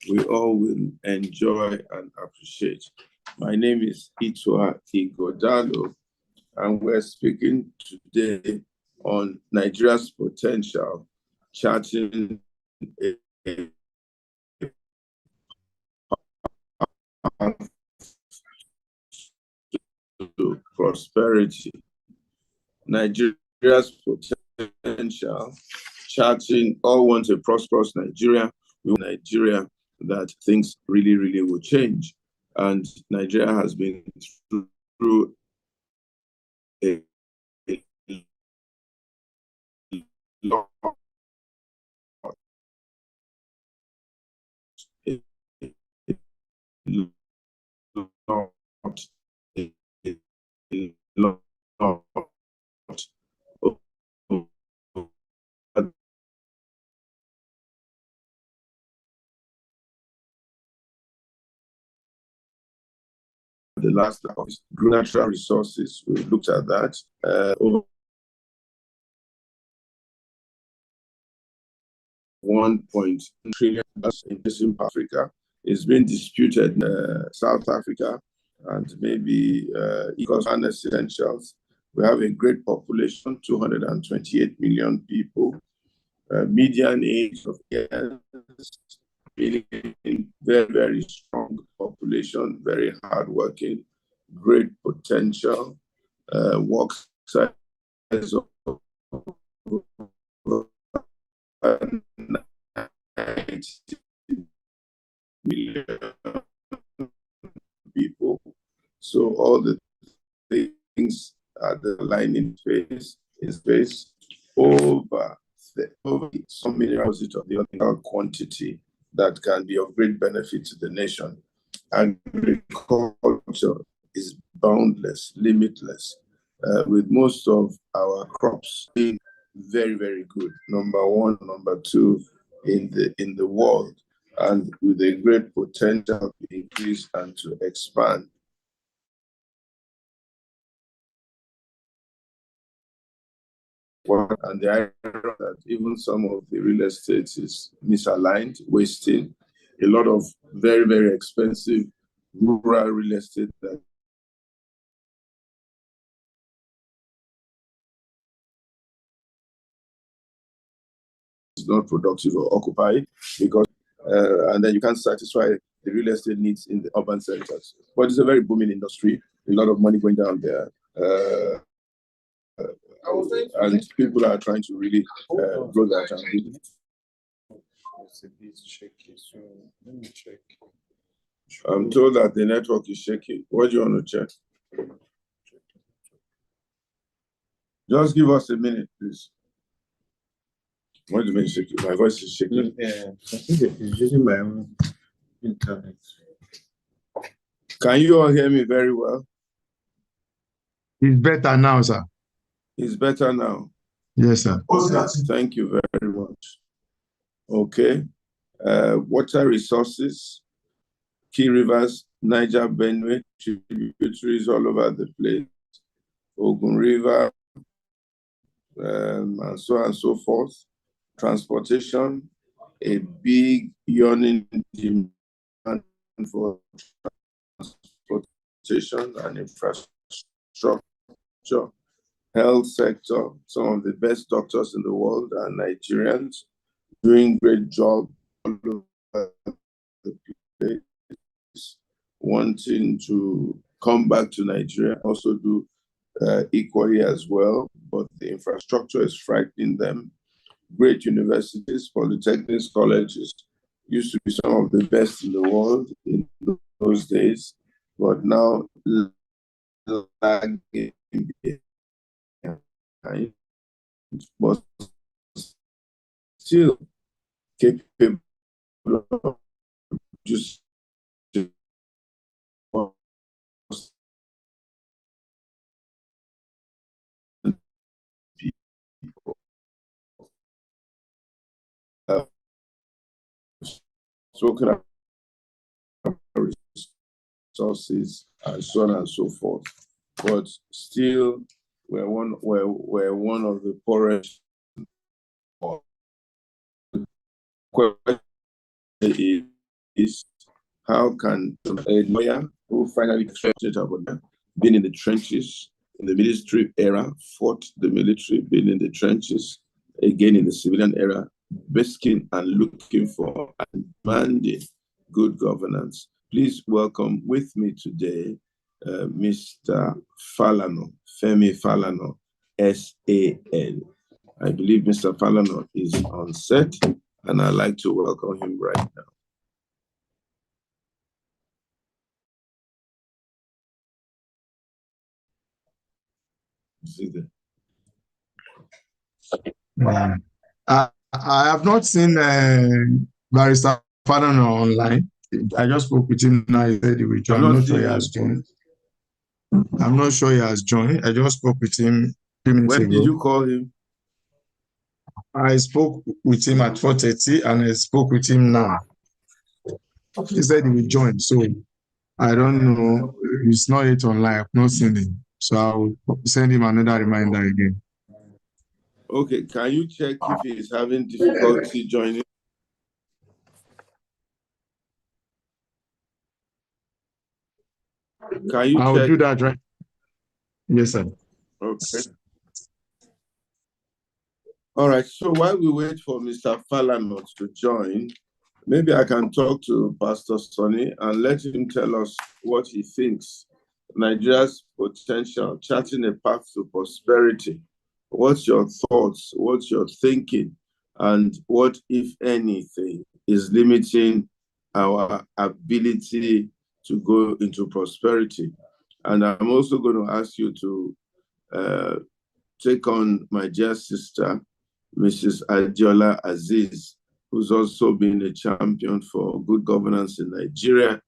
we all will enjoy and appreciate. My name is Itwa Igodalo, and we're speaking today on Nigeria's potential, charting a path to prosperity. Nigeria's potential, charting all want a prosperous Nigeria. We want Nigeria that things really, really will change. And Nigeria has been through a lot, a lot, a lot the last natural resources. We looked at that. Over 1 trillion in Africa is being disputed in South Africa and maybe Falana essentials. We have a great population, 228 million people. Median age of years, really very, very strong population, very hardworking, great potential, work size of 90 million people. So all the things at the line in space over some minerals of the other quantity that can be of great benefit to the nation. Agriculture is boundless, limitless, with most of our crops being very, very good. Number one, number two in the world, and with a great potential to increase and to expand. And the idea that even some of the real estate is misaligned, wasting a lot of very, very expensive rural real estate that is not productive or occupied because and then you can't satisfy the real estate needs in the urban centers. But it's a very booming industry, a lot of money going down there. And people are trying to really grow that. It's a bit shaky, so let me check. I'm told that the network is shaky. What do you want to check? Just give us a minute, please. What do you mean shaky? My voice is shaky. Yeah, I think it's using my own internet. Can you all hear me very well? It's better now, sir. It's better now. Yes, sir. Thank you very much. Okay. Water resources, key rivers, Niger, Benue, tributaries all over the place, Ogun River, and so on and so forth. Transportation, a big yawning demand for transportation and infrastructure. Health sector, some of the best doctors in the world are Nigerians, doing great job all over the place, wanting to come back to Nigeria, also do equally as well, but the infrastructure is frightening them. Great universities, polytechnics, colleges used to be some of the best in the world in those days, but now lagging behind, but still capable of just people. Spoken about resources and so on and so forth, but still we're one of the poorest. is how can a lawyer who finally graduated about that, been in the trenches in the military era, fought the military, been in the trenches, again in the civilian era, basking and looking for and demanding good governance. Please welcome with me today Mr. Falana, Femi Falana, S-A-N. I believe Mr. Falana is on set, and I'd like to welcome him right now. I have not seen Barrister Falana online. I just spoke with him now. He said he will join. I'm not sure he has joined. I'm not sure he has joined. I just spoke with him 2 minutes ago. When did you call him? I spoke with him at 4:30 and I spoke with him now. He said he will join. So I don't know. He's not yet online. I've not seen him. So I'll send him another reminder again. Okay, can you check if he's having difficulty joining? Can you I'll check? do that, right? Yes, sir. Okay. All right, so while we wait for Mr. Falana to join, maybe I can talk to Pastor Sonny and let him tell us what he thinks Nigeria's potential, charting a path to prosperity. What's your thoughts? What's your thinking? And what, if anything, is limiting our ability to go into prosperity? And I'm also going to ask you to take on my dear sister, Mrs. Adiola Aziz, who's also been a champion for good governance in Nigeria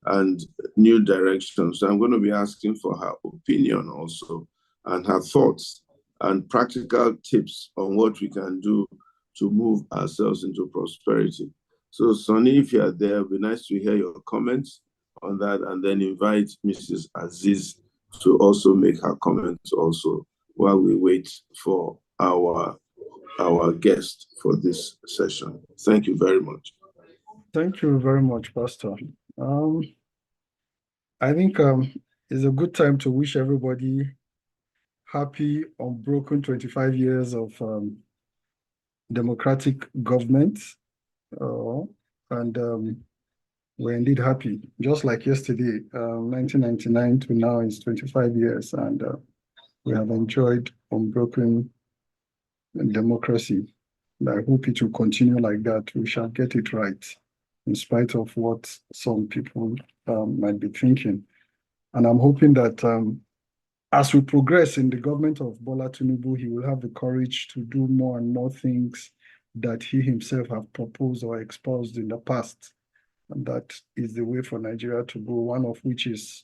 and new directions. So I'm going to be asking for her opinion also and her thoughts and practical tips on what we can do to move ourselves into prosperity. So Sonny, if you are there, it'd be nice to hear your comments on that and then invite Mrs. Aziz to also make her comments also while we wait for our guest for this session. Thank you very much. Thank you very much, Pastor. I think it's a good time to wish everybody happy unbroken 25 years of democratic government. And we're indeed happy. Just like yesterday, 1999 to now is 25 years, and we have enjoyed unbroken democracy. And I hope it will continue like that. We shall get it right, in spite of what some people might be thinking. And I'm hoping that as we progress in the government of Bola Tinubu, he will have the courage to do more and more things that he himself have proposed or exposed in the past. And that is the way for Nigeria to go, one of which is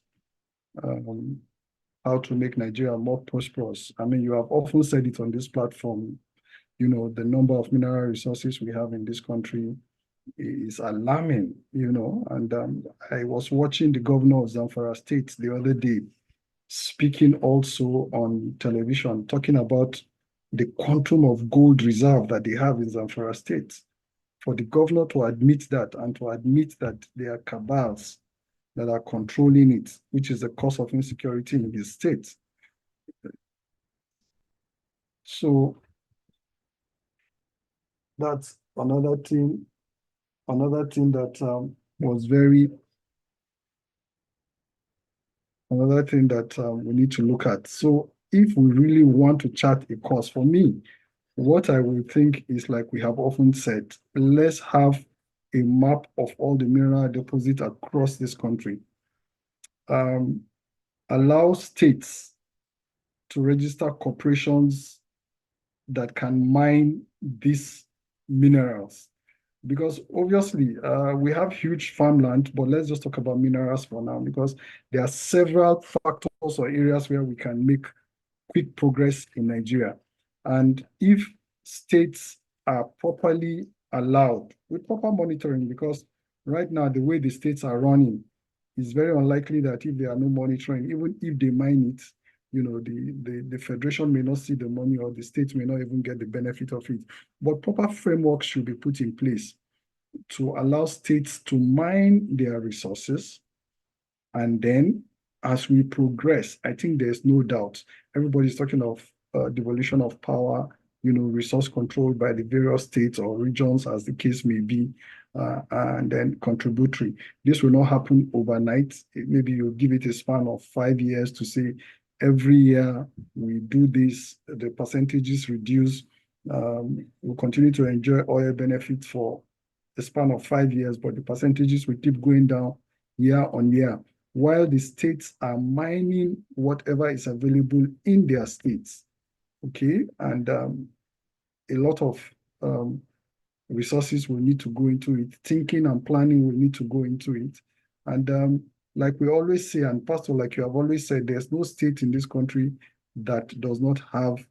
how to make Nigeria more prosperous. I mean, you have often said it on this platform, you know, the number of mineral resources we have in this country is alarming, you know, and I was watching the governor of Zamfara State the other day speaking also on television, talking about the quantum of gold reserve that they have in Zamfara State. For the governor to admit that and to admit that there are cabals that are controlling it, which is the cause of insecurity in his state. So that's another thing that was very, another thing that we need to look at. So if we really want to chart a course, for me, what I would think is, like we have often said, let's have a map of all the mineral deposits across this country. Allow states to register corporations that can mine these minerals. Because obviously, we have huge farmland, but let's just talk about minerals for now, because there are several factors or areas where we can make quick progress in Nigeria. And if states are properly allowed with proper monitoring, because right now, the way the states are running, it's very unlikely that if there are no monitoring, even if they mine it, you know, the federation may not see the money or the state may not even get the benefit of it. But proper frameworks should be put in place to allow states to mine their resources. And then as we progress, I think there's no doubt, everybody's talking of devolution of power, resource control by the various states or regions, as the case may be, and then contributory. This will not happen overnight. Maybe you give it a span of 5 years to say, every year we do this, the percentages reduce. We'll continue to enjoy oil benefits for a span of 5 years, but the percentages will keep going down year on year, while the states are mining whatever is available in their states. Okay, and a lot of resources will need to go into it. Thinking and planning will need to go into it. And like we always say, and Pastor, like you have always said, there's no state in this country that does not have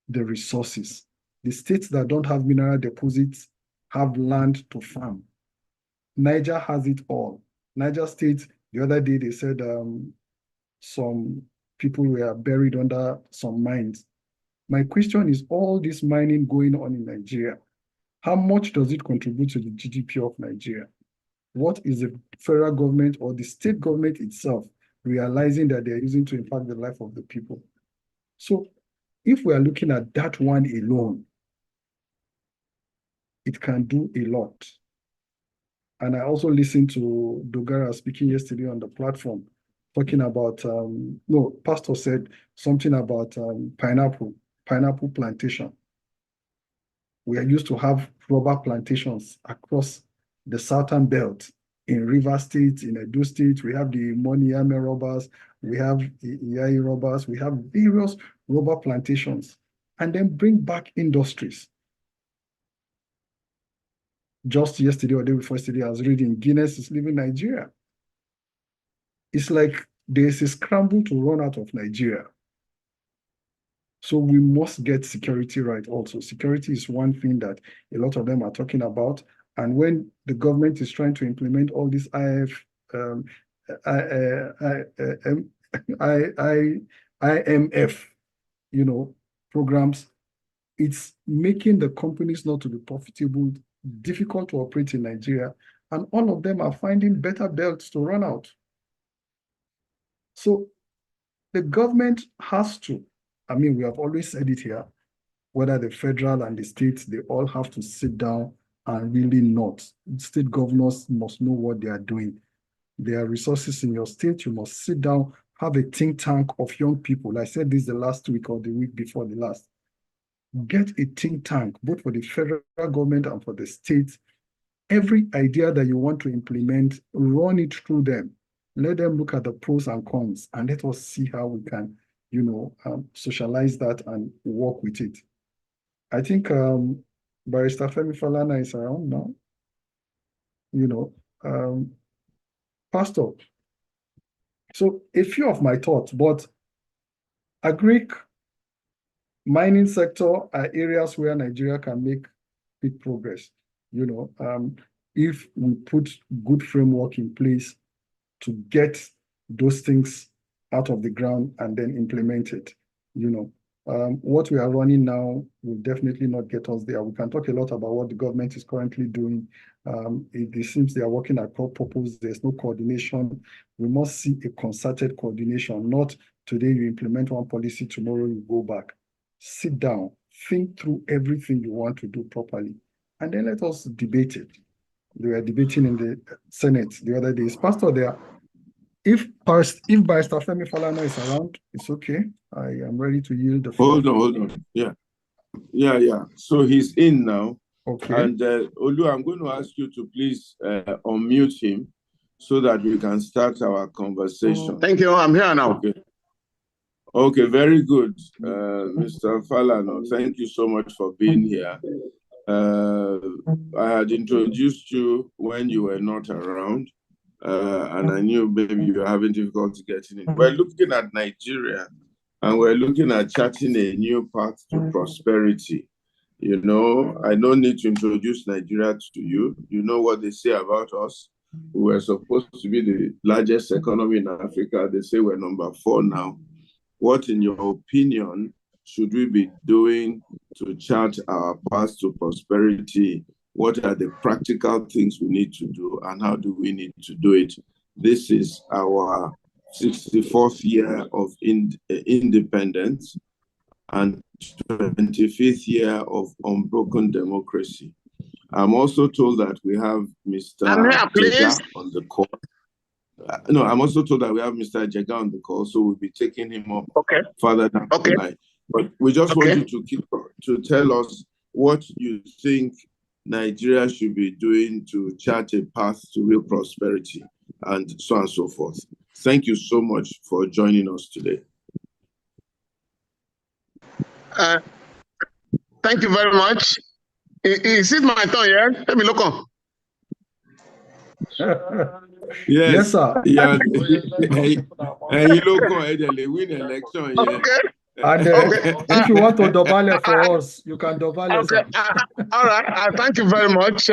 the resources. The states that don't have mineral deposits have land to farm. Niger has it all. Niger State, the other day, they said some people were buried under some mines. My question is, all this mining going on in Nigeria, how much does it contribute to the GDP of Nigeria? What is the federal government or the state government itself realizing that they're using to impact the life of the people? So if we are looking at that one alone, it can do a lot. And I also listened to Dogara speaking yesterday on the platform, talking about, Pastor said something about pineapple plantation. We are used to have rubber plantations across the southern belt in River State, in Edo State. We have the Moniame rubbers, we have the Iyai rubbers, we have various rubber plantations, and then bring back industries. Just yesterday or day before yesterday, I was reading Guinness is leaving Nigeria. It's like there's a scramble to run out of Nigeria. So we must get security right also. Security is one thing that a lot of them are talking about. And when the government is trying to implement all these IMF, programs, it's making the companies not to be profitable, difficult to operate in Nigeria, and all of them are finding better belts to run out. So the government has to, we have always said it here, whether the federal and the states, they all have to sit down and really not. State governors must know what they are doing. There are resources in your state, you must sit down, have a think tank of young people. I said this the last week or the week before the last. Get a think tank, both for the federal government and for the states. Every idea that you want to implement, run it through them. Let them look at the pros and cons, and let us see how we can, socialize that and work with it. I think Barrister Femi Falana is around now. Pastor. So a few of my thoughts, but agric, mining sector are areas where Nigeria can make big progress. If we put good framework in place to get those things out of the ground and then implement it. What we are running now will definitely not get us there. We can talk a lot about what the government is currently doing. It seems they are working at cross purpose. There's no coordination. We must see a concerted coordination, not today you implement one policy, tomorrow you go back. Sit down, think through everything you want to do properly, and then let us debate it. We were debating in the Senate the other days. Pastor, there, if Barrister Femi Falana is around, it's okay. I am ready to yield the floor. Hold on. Yeah. So he's in now. Okay. And Olu, I'm going to ask you to please unmute him so that we can start our conversation. Thank you. I'm here now. Okay, very good, Mr. Falana. Thank you so much for being here. I had introduced you when you were not around, and I knew maybe you were having difficulty getting in. We're looking at Nigeria, and we're looking at charting a new path to prosperity. I don't need to introduce Nigeria to you. You know what they say about us. We were supposed to be the largest economy in Africa. They say we're number 4 now. What, in your opinion, should we be doing to chart our path to prosperity what are the practical things we need to do and how do we need to do it. This is our 64th year of independence and 25th year of unbroken democracy. I'm also told that we have Mr. Jega on the call. No, I'm also told that we have Mr. Jega on the call, so we'll be taking him up further down the line. But we just want you to tell us what you think Nigeria should be doing to chart a path to real prosperity and so on and so forth. Thank you so much for joining us today. Thank you very much. Is it my turn, yeah? Let me look on. Yes, sir. Yeah. And you look on, they win election, yeah. Okay. And if you want to dobale for us, you can dobale. Okay. All right. Thank you very much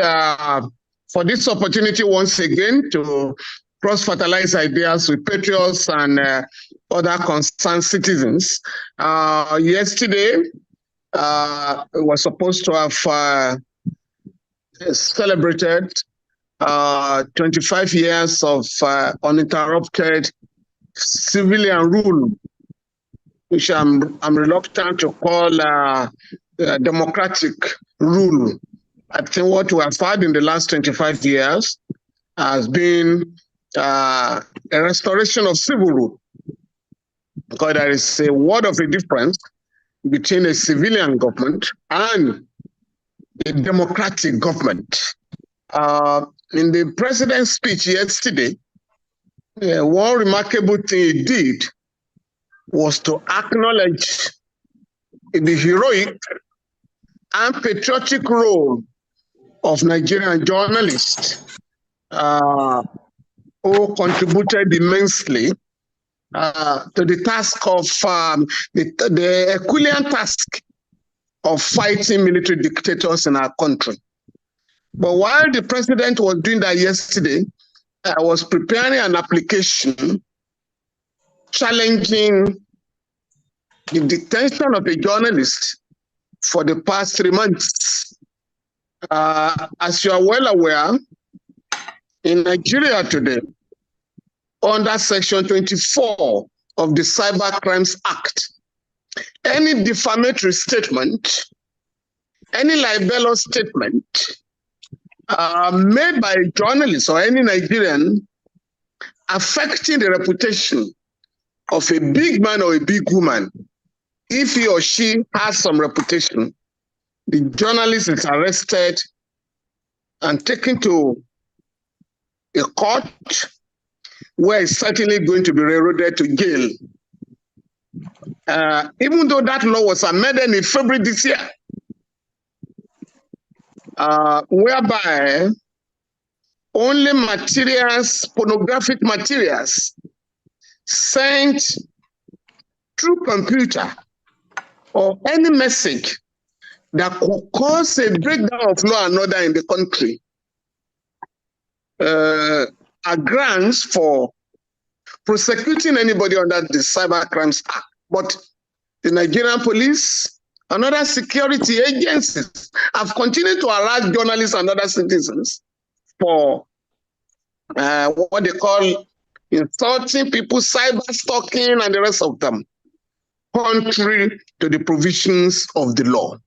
for this opportunity once again to cross-fertilize ideas with patriots and other concerned citizens. Yesterday, we were supposed to have celebrated 25 years of uninterrupted civilian rule, which I'm reluctant to call democratic rule. I think what we have had in the last 25 years has been a restoration of civil rule, because there is a word of a difference between a civilian government and a democratic government. In the president's speech yesterday, one remarkable thing he did was to acknowledge the heroic and patriotic role of Nigerian journalists who contributed immensely to the task of the Herculean task of fighting military dictators in our country. But while the president was doing that yesterday, I was preparing an application challenging the detention of a journalist for the past 3 months. As you are well aware, in Nigeria today, under Section 24 of the Cyber Crimes Act, any defamatory statement, any libelous statement made by a journalist or any Nigerian affecting the reputation of a big man or a big woman, if he or she has some reputation, the journalist is arrested and taken to a court where he's certainly going to be railroaded to jail. Even though that law was amended in February this year, whereby only materials, pornographic materials, sent through computer or any message that could cause a breakdown of law and order in the country are grounds for prosecuting anybody under the Cyber Crimes Act. But the Nigerian police and other security agencies have continued to harass journalists and other citizens for what they call insulting people, cyber stalking, and the rest of them, contrary to the provisions of the law.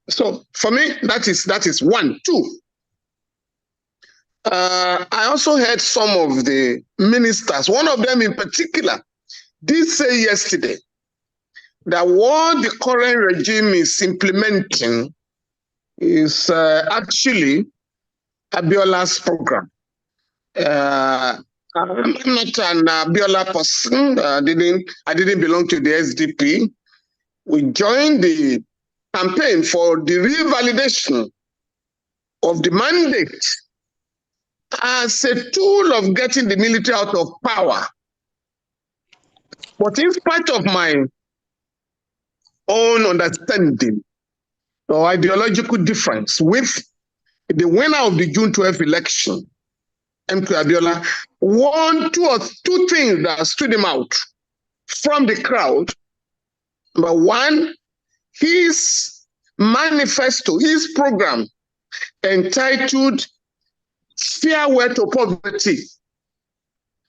So for me, that is one. Two, I also heard some of the ministers, one of them in particular, did say yesterday that what the current regime is implementing is actually Abiola's program. I'm not an Abiola person. I didn't belong to the SDP. We joined the campaign for the revalidation of the mandate as a tool of getting the military out of power. But in spite of my own understanding or ideological difference with the winner of the June 12th election, MK Abiola, two things that stood him out from the crowd. Number one, his manifesto, his program entitled Farewell to Poverty.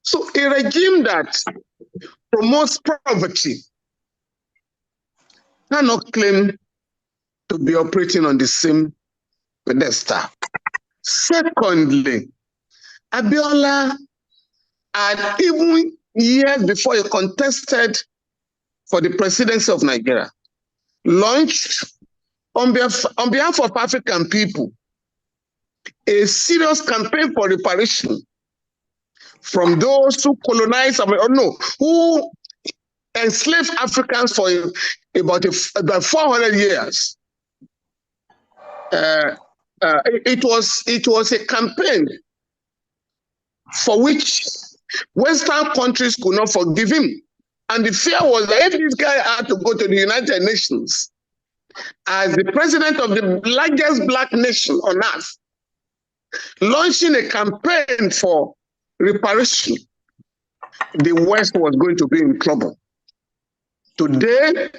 So a regime that promotes poverty cannot claim to be operating on the same pedestal. Secondly, Abiola had, even years before he contested for the presidency of Nigeria, launched on behalf of African people a serious campaign for reparation from those who colonized, who enslaved Africans for about 400 years. It was a campaign for which Western countries could not forgive him. And the fear was that if this guy had to go to the United Nations as the president of the largest black nation on earth, launching a campaign for reparation, the West was going to be in trouble. Today,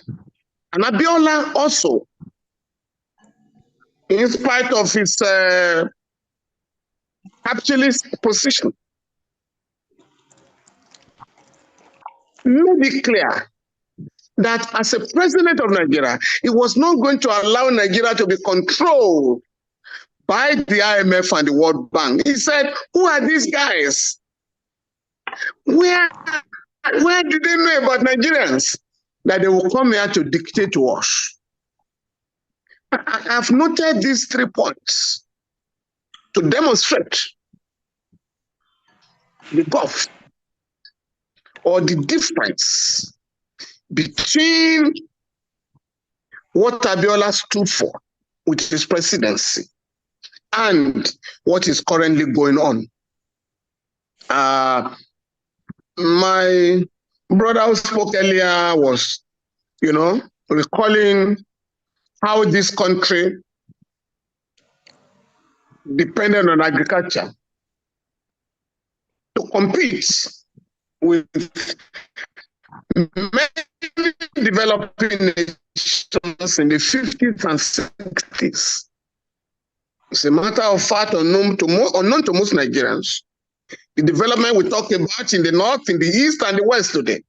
and Abiola also, in spite of his capitalist position, made it clear that as a president of Nigeria, he was not going to allow Nigeria to be controlled by the IMF and the World Bank. He said, who are these guys? Where did they know about Nigerians that they will come here to dictate to us? I have noted these 3 points to demonstrate the gulf or the difference between what Abiola stood for with his presidency and what is currently going on. My brother who spoke earlier was, recalling how this country depended on agriculture to compete with many developing nations in the 50s and 60s. It's a matter of fact unknown to most Nigerians. The development we talk about in the North, in the East, and the West today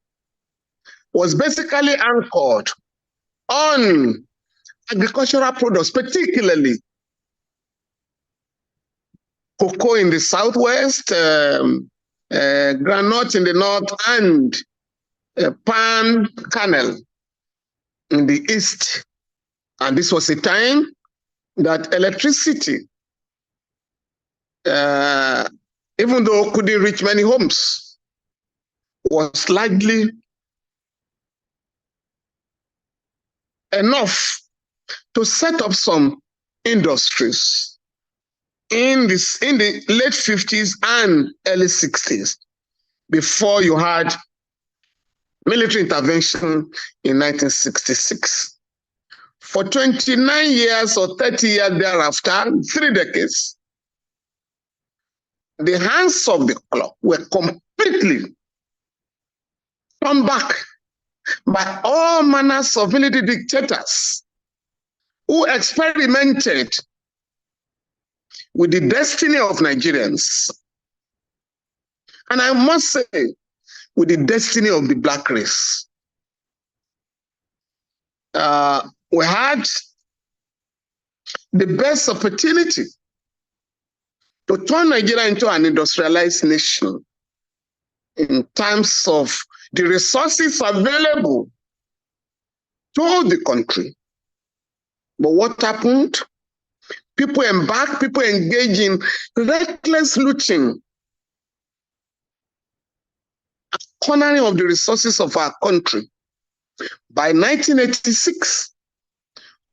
was basically anchored on agricultural products, particularly cocoa in the Southwest, granite in the North, and palm kernel in the East. And this was a time that electricity, even though it couldn't reach many homes, was largely enough to set up some industries in the late 50s and early 60s, before you had military intervention in 1966. For 29 years or 30 years thereafter, 3 decades, the hands of the clock were completely turned back by all manners of military dictators who experimented with the destiny of Nigerians. And I must say, with the destiny of the black race. We had the best opportunity to turn Nigeria into an industrialized nation in terms of the resources available to the country. But what happened? People engage in reckless looting, cornering of the resources of our country. By 1986,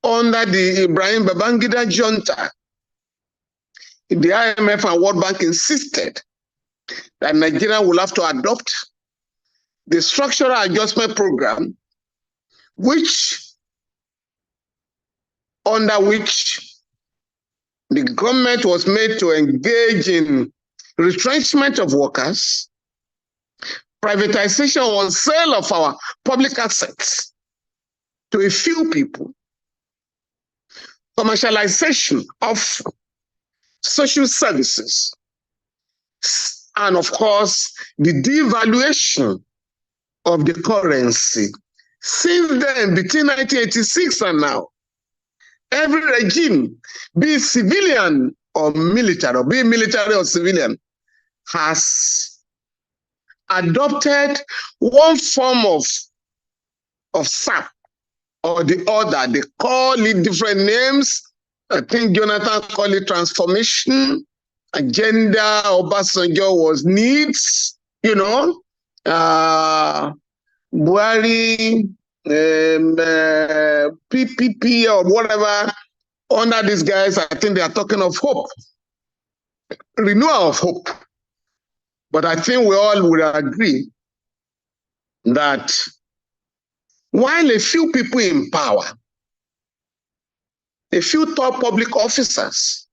under the Ibrahim Babangida junta, the IMF and World Bank insisted that Nigeria will have to adopt the structural adjustment program, under which the government was made to engage in retrenchment of workers, privatization or sale of our public assets to a few people, commercialization of social services, and of course, the devaluation of the currency. Since then, between 1986 and now, every regime, be it civilian or military, or be it military or civilian, has adopted one form of SAP or the other. They call it different names. I think Jonathan called it transformation. Agenda Obasanjo was needs, Buhari, PPP or whatever. Under these guys, I think they are talking of hope, renewal of hope. But I think we all would agree that while a few people in power, a few top public officers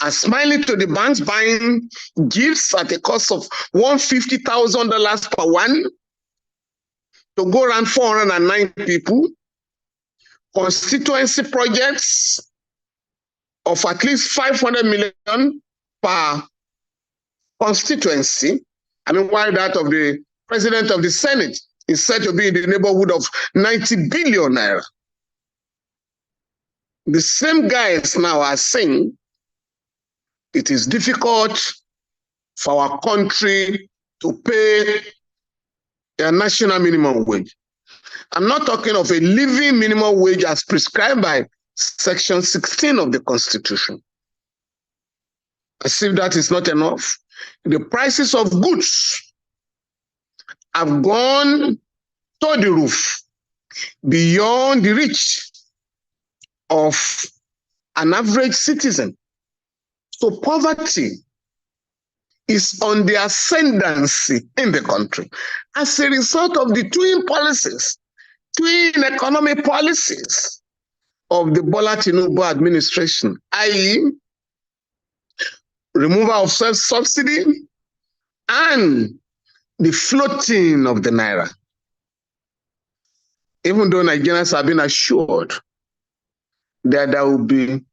are smiling to the banks, buying gifts at a cost of $150,000 per one to go around 409 people, constituency projects of at least 500 million per constituency. I mean, while that of the president of the Senate is said to be in the neighborhood of 90 billion naira. The same guys now are saying it is difficult for our country to pay a national minimum wage. I'm not talking of a living minimum wage as prescribed by Section 16 of the Constitution. As if that is not enough, the prices of goods have gone to the roof, beyond the reach of an average citizen. So poverty is on the ascendancy in the country as a result of the twin economic policies of the Bola Tinubu administration, i.e., removal of self-subsidy and the floating of the naira. Even though Nigerians have been assured that there will be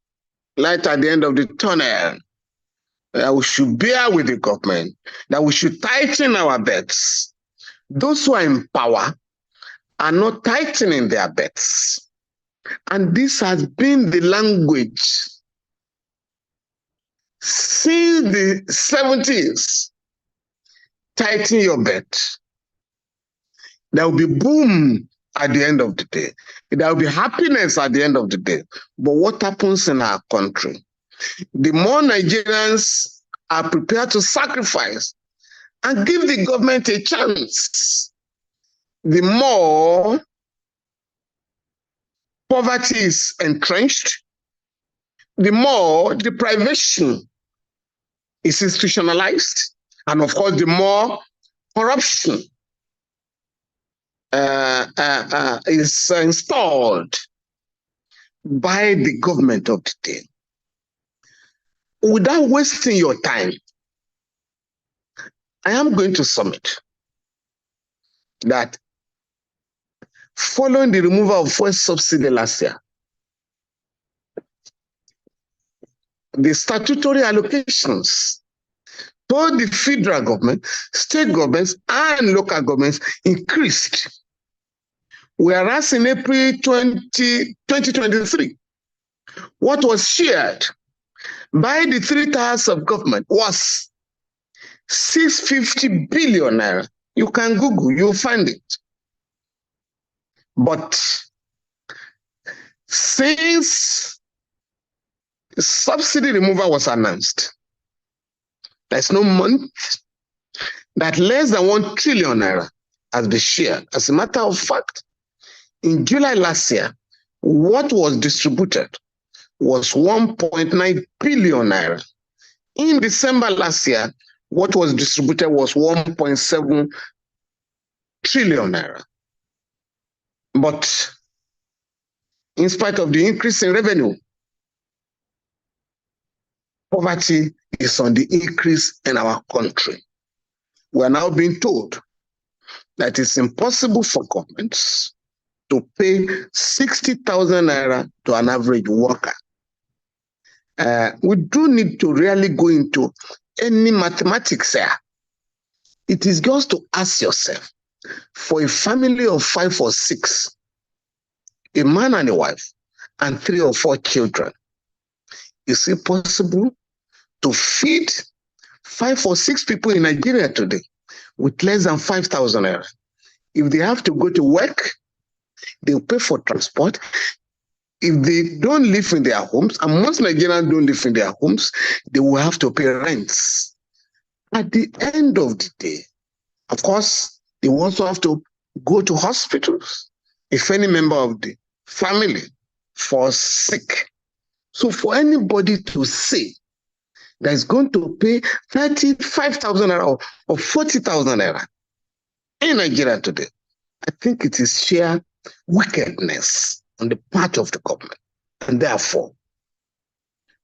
light at the end of the tunnel, that we should bear with the government, that we should tighten our belts. Those who are in power are not tightening their belts. And this has been the language since the 70s. Tighten your belt. There will be boom at the end of the day. There will be happiness at the end of the day. But what happens in our country? The more Nigerians are prepared to sacrifice and give the government a chance, the more poverty is entrenched, the more deprivation is institutionalized, and of course, the more corruption is installed by the government of the day. Without wasting your time, I am going to submit that following the removal of fuel subsidy last year, the statutory allocations to the federal government, state governments, and local governments increased. Whereas in April 2023, what was shared by the three tiers of government was 650 billion naira. You can Google, you'll find it. But since subsidy removal was announced, there's no month that less than 1 trillion naira has been shared. As a matter of fact, in July last year, what was distributed was 1.9 billion naira. In December last year, what was distributed was 1.7 trillion naira. But in spite of the increase in revenue, poverty is on the increase in our country. We are now being told that it's impossible for governments to pay 60,000 naira to an average worker. We do need to really go into any mathematics here. It is just to ask yourself, for a family of 5 or 6, a man and a wife, and 3 or 4 children, is it possible to feed 5 or 6 people in Nigeria today with less than 5,000 naira? If they have to go to work, they'll pay for transport. If they don't live in their homes, and most Nigerians don't live in their homes, they will have to pay rents. At the end of the day, of course, they also have to go to hospitals if any member of the family falls sick. So for anybody to say that is going to pay 35,000 naira or 40,000 naira in Nigeria today, I think it is sheer wickedness on the part of the government. And therefore,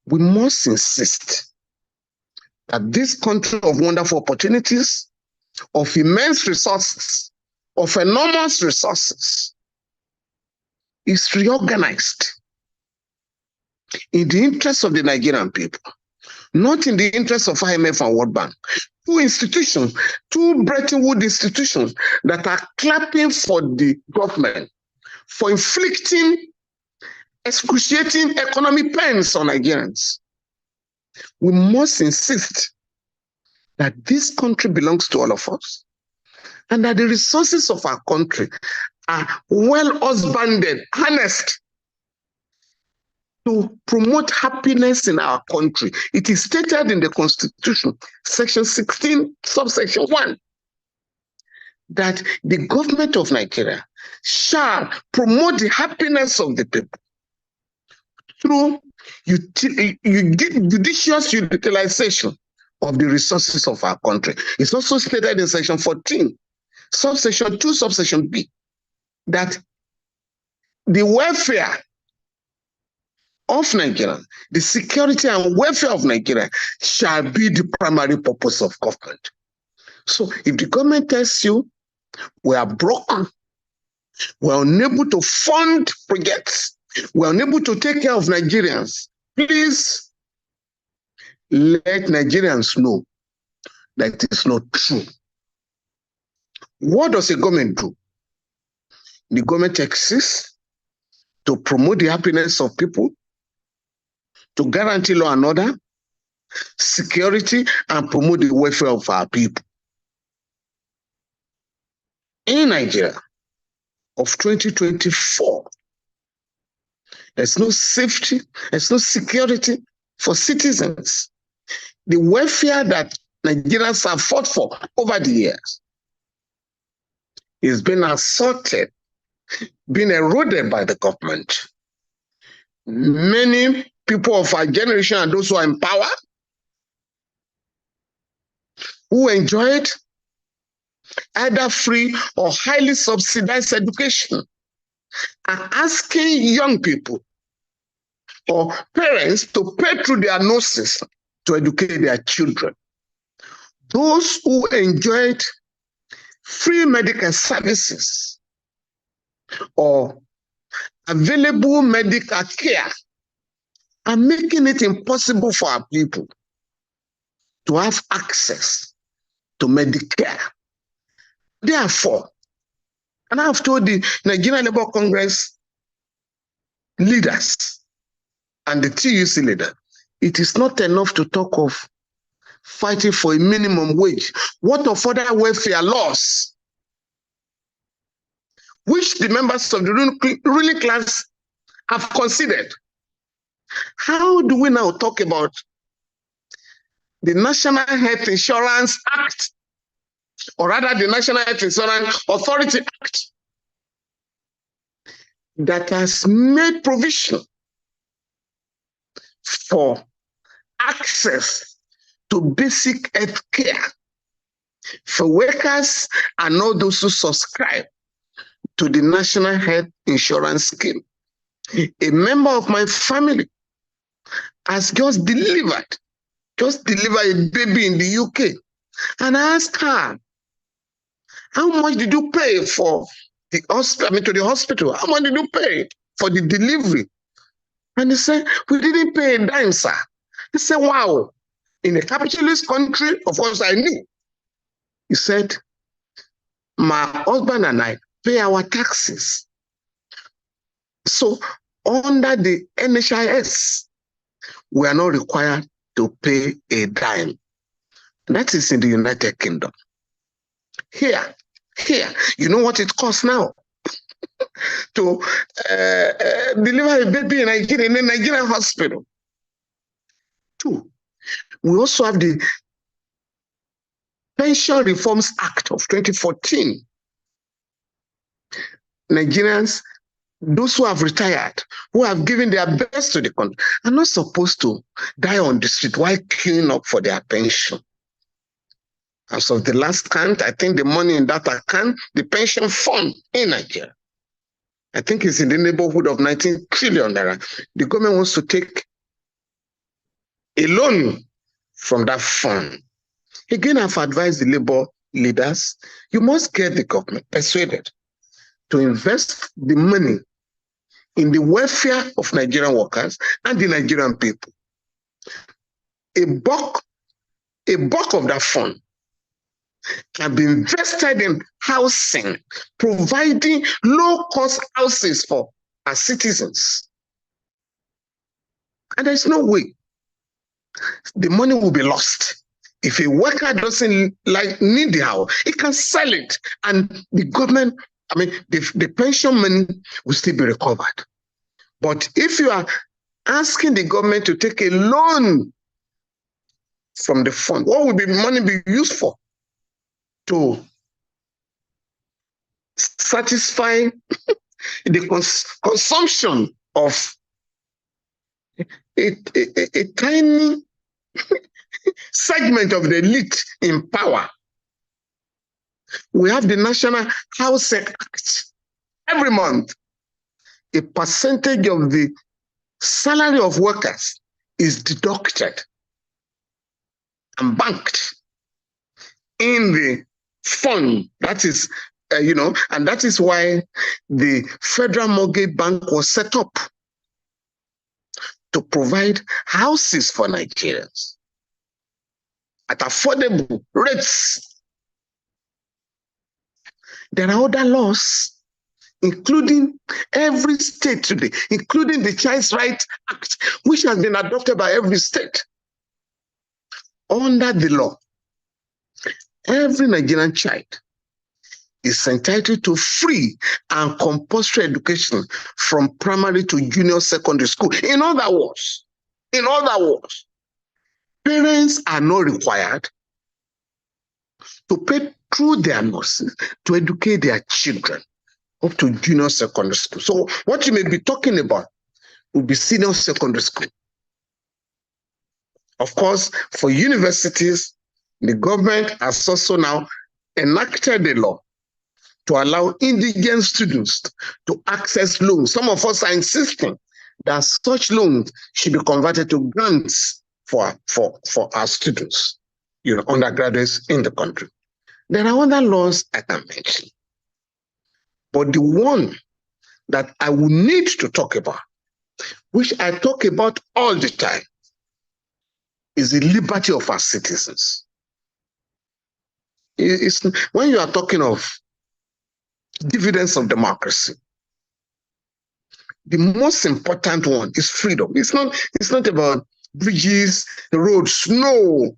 we must insist that this country of wonderful opportunities, of immense resources, of enormous resources, is reorganized in the interest of the Nigerian people, not in the interest of IMF and World Bank. 2 institutions, 2 Bretton Woods institutions that are clapping for the government for inflicting excruciating economic pains on Nigerians. We must insist that this country belongs to all of us and that the resources of our country are well husbanded, harnessed to promote happiness in our country. It is stated in the Constitution, Section 16, subsection 1, that the government of Nigeria shall promote the happiness of the people through judicious utilization of the resources of our country. It's also stated in Section 14, subsection 2, subsection B, that the welfare of Nigeria, the security and welfare of Nigeria shall be the primary purpose of government. So if the government tells you we are broken, we are unable to fund projects, we are unable to take care of Nigerians, please let Nigerians know that it's not true. What does a government do? The government exists to promote the happiness of people, to guarantee law and order, security, and promote the welfare of our people. In Nigeria of 2024, there's no safety, there's no security for citizens. The welfare that Nigerians have fought for over the years is being assaulted, being eroded by the government. Many people of our generation and those who are in power, who enjoyed either free or highly subsidized education, are asking young people or parents to pay through their noses to educate their children. Those who enjoyed free medical services or available medical care are making it impossible for our people to have access to Medicare. Therefore, and I've told the Nigerian Labour Congress leaders and the TUC leader, it is not enough to talk of fighting for a minimum wage. What of other welfare laws, which the members of the ruling class have considered? How do we now talk about the National Health Insurance Act, or rather the National Health Insurance Authority Act, that has made provision for access to basic health care for workers and all those who subscribe to the National Health Insurance Scheme? A member of my family has just delivered a baby in the UK. And I asked her, how much did you pay for to the hospital. How much did you pay for the delivery? And he said, we didn't pay a dime, sir. He said, wow, in a capitalist country, of course I knew. He said, my husband and I pay our taxes. So under the NHIS, we are not required to pay a dime. That is in the United Kingdom. Here, you know what it costs now to deliver a baby in a Nigerian hospital? 2, we also have the Pension Reforms Act of 2014. Nigerians, those who have retired, who have given their best to the country, are not supposed to die on the street while queuing up for their pension. As of the last count, I think the money in that account, the pension fund in Nigeria, I think it's in the neighborhood of 19 trillion naira. The government wants to take a loan from that fund. Again, I've advised the labor leaders, you must get the government persuaded to invest the money in the welfare of Nigerian workers and the Nigerian people. A bulk of that fund can be invested in housing, providing low-cost houses for our citizens. And there's no way the money will be lost. If a worker doesn't need the house, he can sell it, and the government, the pension money will still be recovered. But if you are asking the government to take a loan from the fund, what will the money be used for? To satisfy the consumption of a tiny segment of the elite in power. We have the National Housing Act. Every month, a percentage of the salary of workers is deducted and banked in the fund. That is, and that is why the Federal Mortgage Bank was set up to provide houses for Nigerians at affordable rates. There are other laws, including every state today, including the Child Rights Act, which has been adopted by every state. Under the law, every Nigerian child is entitled to free and compulsory education from primary to junior secondary school. In other words, parents are not required to pay through their nurses to educate their children up to junior secondary school. So what you may be talking about will be senior secondary school. Of course, for universities, the government has also now enacted a law to allow indigent students to access loans. Some of us are insisting that such loans should be converted to grants for our students, undergraduates in the country. There are other laws I can mention, but the one that I will need to talk about, which I talk about all the time, is the liberty of our citizens. When you are talking of dividends of democracy, the most important one is freedom. It's not about bridges, roads. No.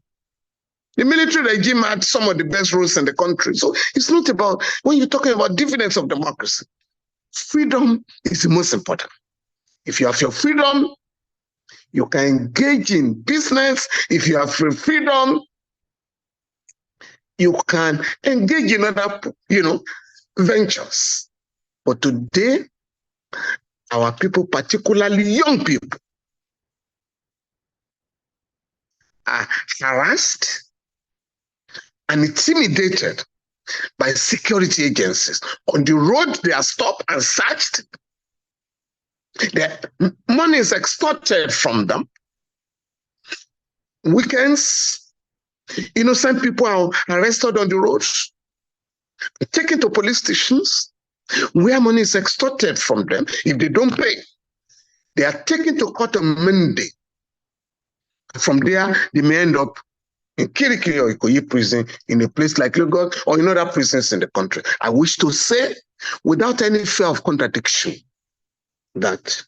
The military regime had some of the best roads in the country. So it's not about, when you're talking about dividends of democracy, freedom is the most important. If you have your freedom, you can engage in business. If you have freedom, you can engage in other, ventures. But today, our people, particularly young people, are harassed and intimidated by security agencies. On the road, they are stopped and searched. Their money is extorted from them. Weekends, innocent people are arrested on the roads, taken to police stations, where money is extorted from them. If they don't pay, they are taken to court on Monday. From there, they may end up in Kirikiri or Ikoyi prison, in a place like Lagos or in other prisons in the country. I wish to say, without any fear of contradiction, that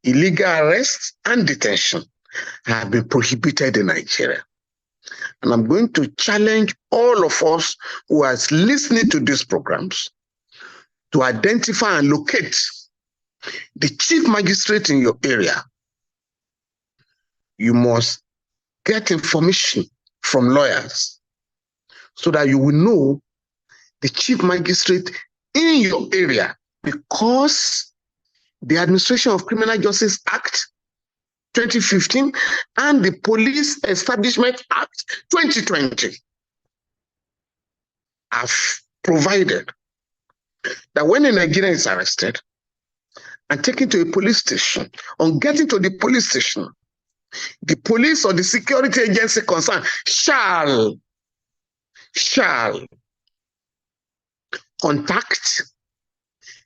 illegal arrests and detention have been prohibited in Nigeria. And I'm going to challenge all of us who are listening to these programs to identify and locate the chief magistrate in your area. You must get information from lawyers so that you will know the chief magistrate in your area, because the Administration of Criminal Justice Act 2015 and the Police Establishment Act 2020 have provided that when a Nigerian is arrested and taken to a police station, on getting to the police station, the police or the security agency concerned shall contact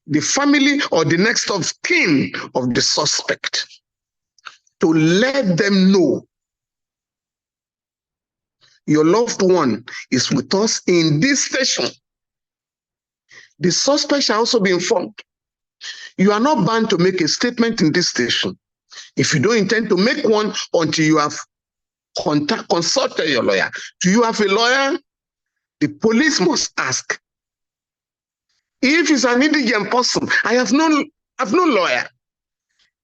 the family or the next of kin of the suspect to let them know your loved one is with us in this station. The suspect shall also be informed. You are not bound to make a statement in this station if you don't intend to make one until you have consulted your lawyer. Do you have a lawyer? The police must ask. If it's an indigent person, I have no lawyer.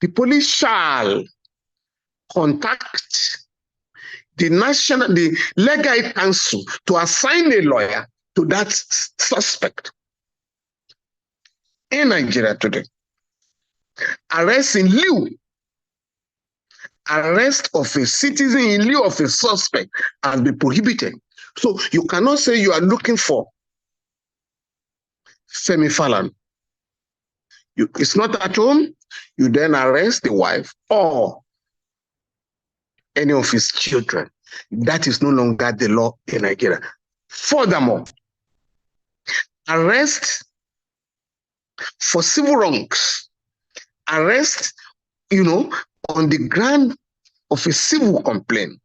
The police shall contact the legal aid council to assign a lawyer to that suspect. In Nigeria today, arrest of a citizen in lieu of a suspect has been prohibited. So you cannot say you are looking for Femi Falana. It's not at home, you then arrest the wife or any of his children. That is no longer the law in Nigeria. Furthermore, arrest for civil wrongs, arrest, on the ground of a civil complaint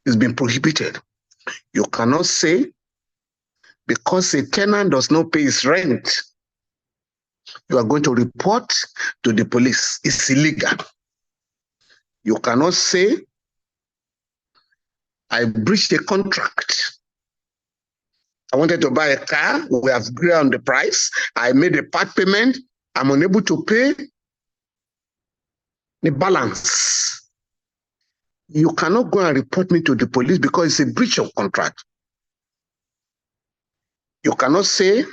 is being prohibited. You cannot say because a tenant does not pay his rent, you are going to report to the police. It's illegal. You cannot say, I breached a contract. I wanted to buy a car. We have agreed on the price. I made a part payment. I'm unable to pay the balance. You cannot go and report me to the police because it's a breach of contract. You cannot say,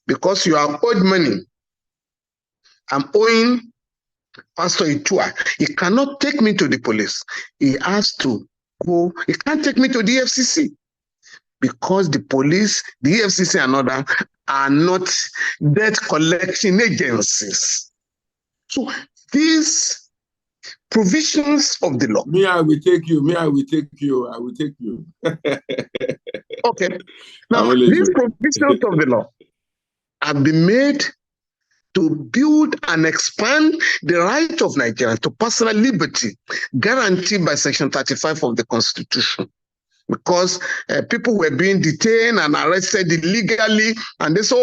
because you are owed money, I'm owing Pastor Itua. He cannot take me to the police. He has to go. He can't take me to the FCC because the police, the FCC and others are not debt collection agencies. So these provisions of the law. Me, I will take you. I will take you. Okay. Now, these provisions of the law have been made to build and expand the right of Nigerians to personal liberty guaranteed by Section 35 of the Constitution. Because people were being detained and arrested illegally, and they said,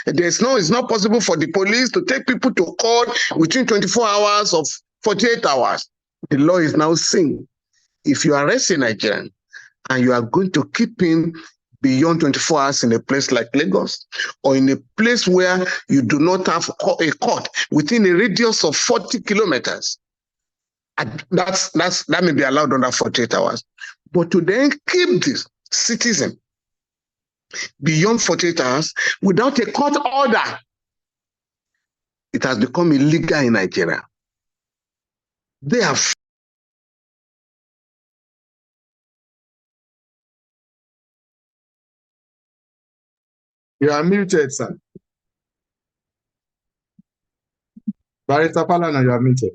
it's not possible for the police to take people to court within 24 hours or 48 hours. The law is now saying, if you arrest a Nigerian and you are going to keep him beyond 24 hours in a place like Lagos, or in a place where you do not have a court within a radius of 40 kilometers, that may be allowed under 48 hours. But to then keep this citizen beyond 48 hours without a court order, it has become illegal in Nigeria. They have. You are muted, sir. Barrister Falana, you are muted.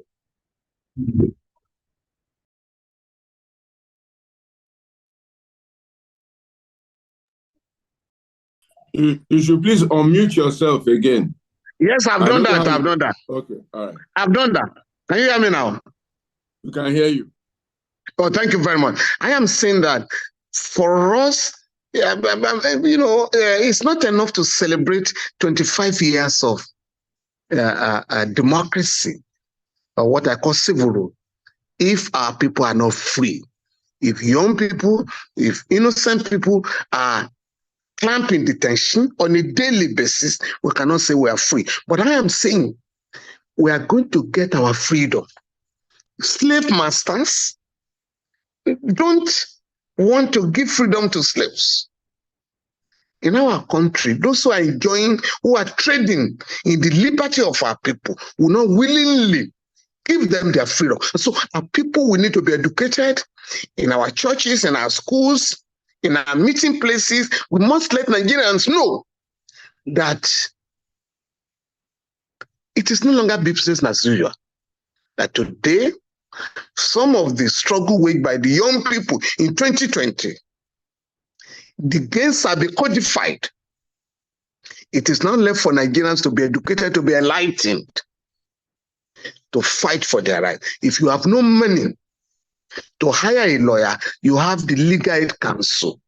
You should please unmute yourself again. Yes, I've done that. I've done that. Okay, all right. I've done that. Can you hear me now? We can hear you. Oh, thank you very much. I am saying that for us, it's not enough to celebrate 25 years of democracy, or what I call civil rule, if our people are not free. If young people, if innocent people are clamped in detention on a daily basis, we cannot say we are free. But I am saying we are going to get our freedom. Slave masters don't want to give freedom to slaves. In our country, those who are enjoying, who are trading in the liberty of our people, will not willingly give them their freedom. So our people will need to be educated in our churches, in our schools, in our meeting places. We must let Nigerians know that it is no longer business as usual. That today, some of the struggle waged by the young people in 2020, the gains have been codified. It is not left for Nigerians to be educated, to be enlightened, to fight for their rights. If you have no money to hire a lawyer, you have the Legal Aid Council.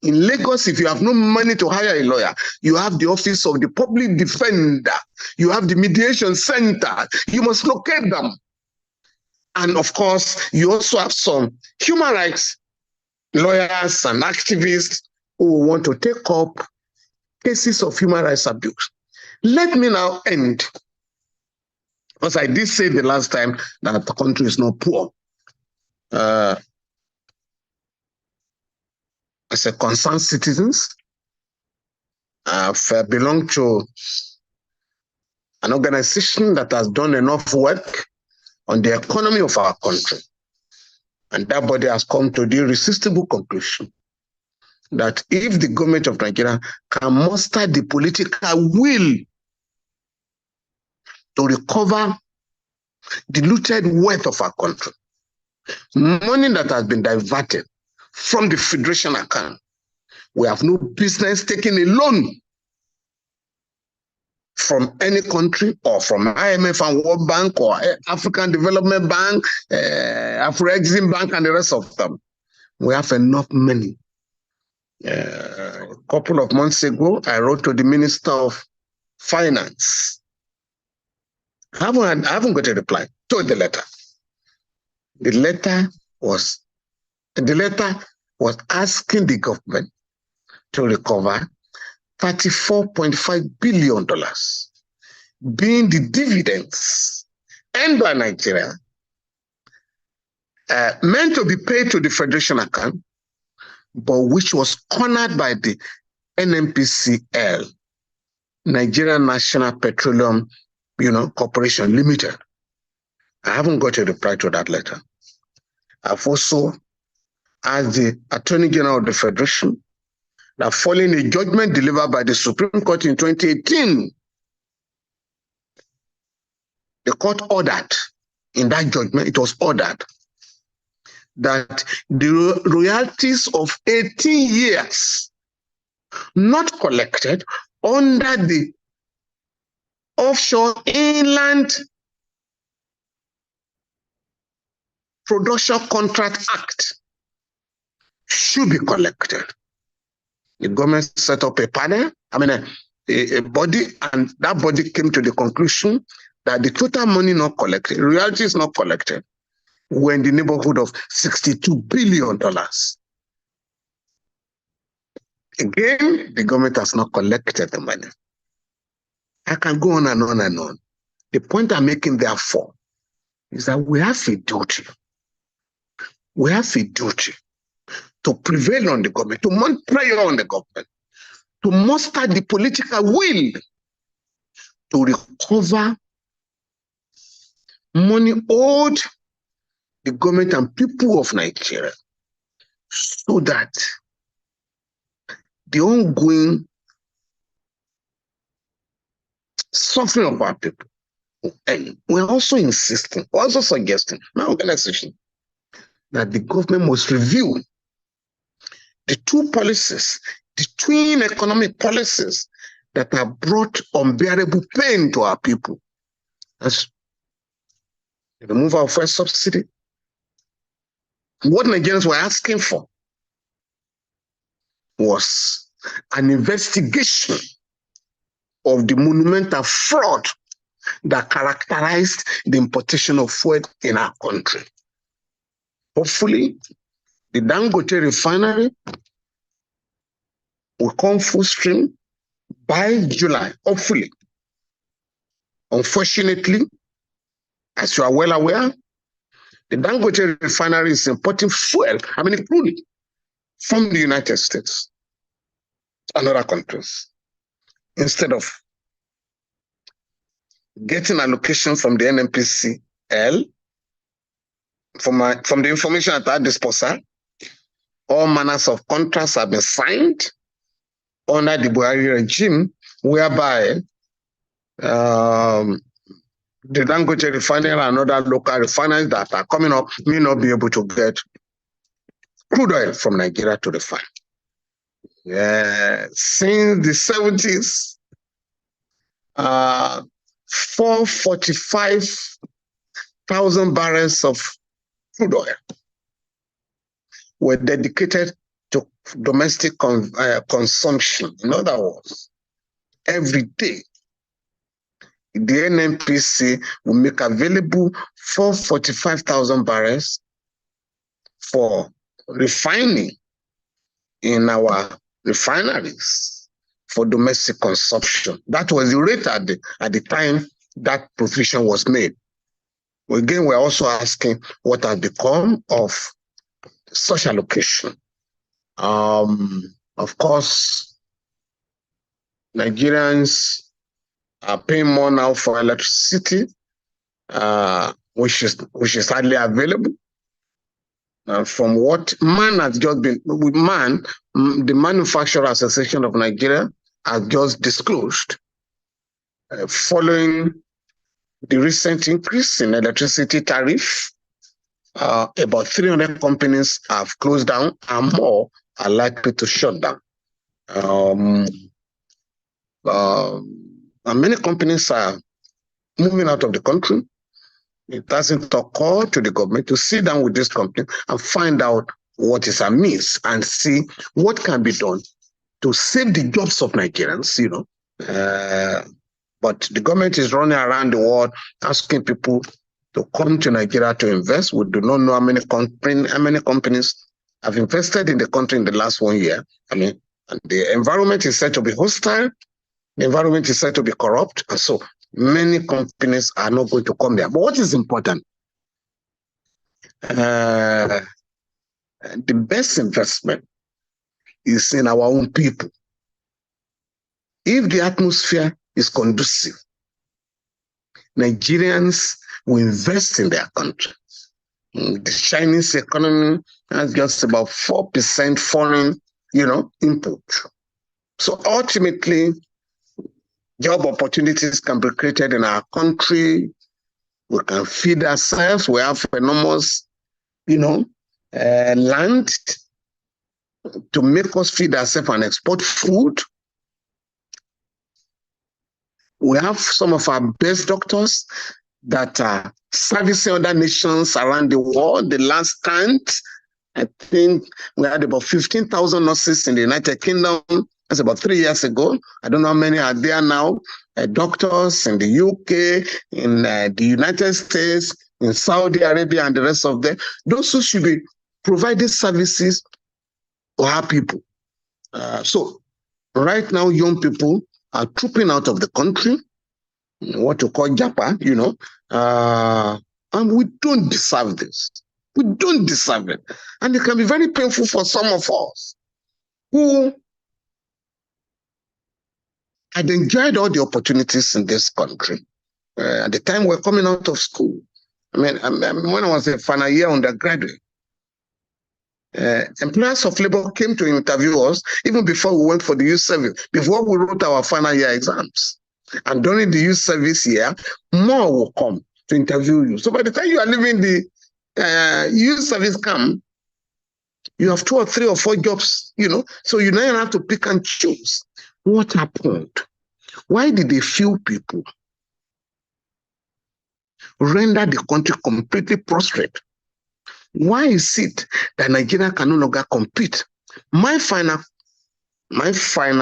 In Lagos, if you have no money to hire a lawyer, you have the Office of the Public Defender. You have the Mediation Center. You must locate them. And of course, you also have some human rights lawyers and activists who want to take up cases of human rights abuse. Let me now end, because I did say the last time that the country is not poor. As a concerned citizens, I've belonged to an organization that has done enough work on the economy of our country. And that body has come to the irresistible conclusion that if the government of Nigeria can muster the political will to recover the looted wealth of our country, money that has been diverted from the federation account, we have no business taking a loan from any country, or from IMF and World Bank, or African Development Bank, Afro-Exim Bank, and the rest of them. We have enough money. A couple of months ago, I wrote to the Minister of Finance. I haven't got a reply to the letter. The letter was asking the government to recover $34.5 billion, being the dividends earned by Nigeria, meant to be paid to the federation account, but which was cornered by the NNPCL, Nigerian National Petroleum, Corporation Limited. I haven't got a reply to that letter. I've also asked the Attorney General of the Federation that, following a judgment delivered by the Supreme Court in 2018, the court ordered, in that judgment, it was ordered that the royalties of 18 years not collected under the Offshore Inland Production Contract Act should be collected. The government set up a panel, a body, and that body came to the conclusion that the total money not collected, royalties not collected, were in the neighborhood of $62 billion. Again, the government has not collected the money. I can go on and on and on. The point I'm making, therefore, is that we have a duty. We have a duty to prevail on the government, to mount prayer on the government, to muster the political will to recover money owed the government and people of Nigeria, so that the ongoing suffering of our people, and we're also insisting, also suggesting, my organization, that the government must review the two policies the twin economic policies that have brought unbearable pain to our people. As the removal of fuel subsidy, what Nigerians were asking for was an investigation of the monumental fraud that characterized the importation of fuel in our country. Hopefully, the Dangote refinery will come full stream by July, hopefully. Unfortunately, as you are well aware, the Dangote refinery is importing fuel, crude, from the United States and other countries, instead of getting allocation from the NNPCL. From the information at our disposal, all manners of contracts have been signed under the Buhari regime, whereby the Dangote refinery and other local refineries that are coming up may not be able to get crude oil from Nigeria to refine. Since the 70s, 445,000 barrels of crude oil were dedicated to domestic consumption. In other words, every day, the NNPC will make available 445,000 barrels for refining in our refineries for domestic consumption. That was the rate at the time that provision was made. Again, we're also asking what has become of such allocation. Of course, Nigerians are paying more now for electricity, which is hardly available. From what man has just been, the Manufacturer Association of Nigeria has just disclosed, following the recent increase in electricity tariff, about 300 companies have closed down and more are likely to shut down. And many companies are moving out of the country. It doesn't occur to the government to sit down with this company and find out what is amiss and see what can be done to save the jobs of Nigerians, But the government is running around the world asking people to come to Nigeria to invest. We do not know how many companies have invested in the country in the last 1 year. And the environment is said to be hostile. The environment is said to be corrupt. And so many companies are not going to come there. But what is important? The best investment is in our own people. If the atmosphere is conducive, Nigerians will invest in their country. The Chinese economy has just about 4% foreign, input. So ultimately, job opportunities can be created in our country. We can feed ourselves. We have enormous, land to make us feed ourselves and export food. We have some of our best doctors that are servicing other nations around the world. The last count, I think we had about 15,000 nurses in the United Kingdom. That's about 3 years ago. I don't know how many are there now. Doctors in the UK, in the United States, in Saudi Arabia, and the rest of them. Those who should be providing services to our people. So right now, young people are trooping out of the country, what you call Japa, and we don't deserve this. We don't deserve it. And it can be very painful for some of us who had enjoyed all the opportunities in this country. At the time we're coming out of school, when I was a final year undergraduate, employers of labor came to interview us even before we went for the youth service, before we wrote our final year exams. And during the youth service year, more will come to interview you. So by the time you are leaving the youth service camp, You have 2 or 3 or 4 jobs, so you now have to pick and choose. What happened? Why did a few people render the country completely prostrate? Why is it that Nigeria can no longer compete? My final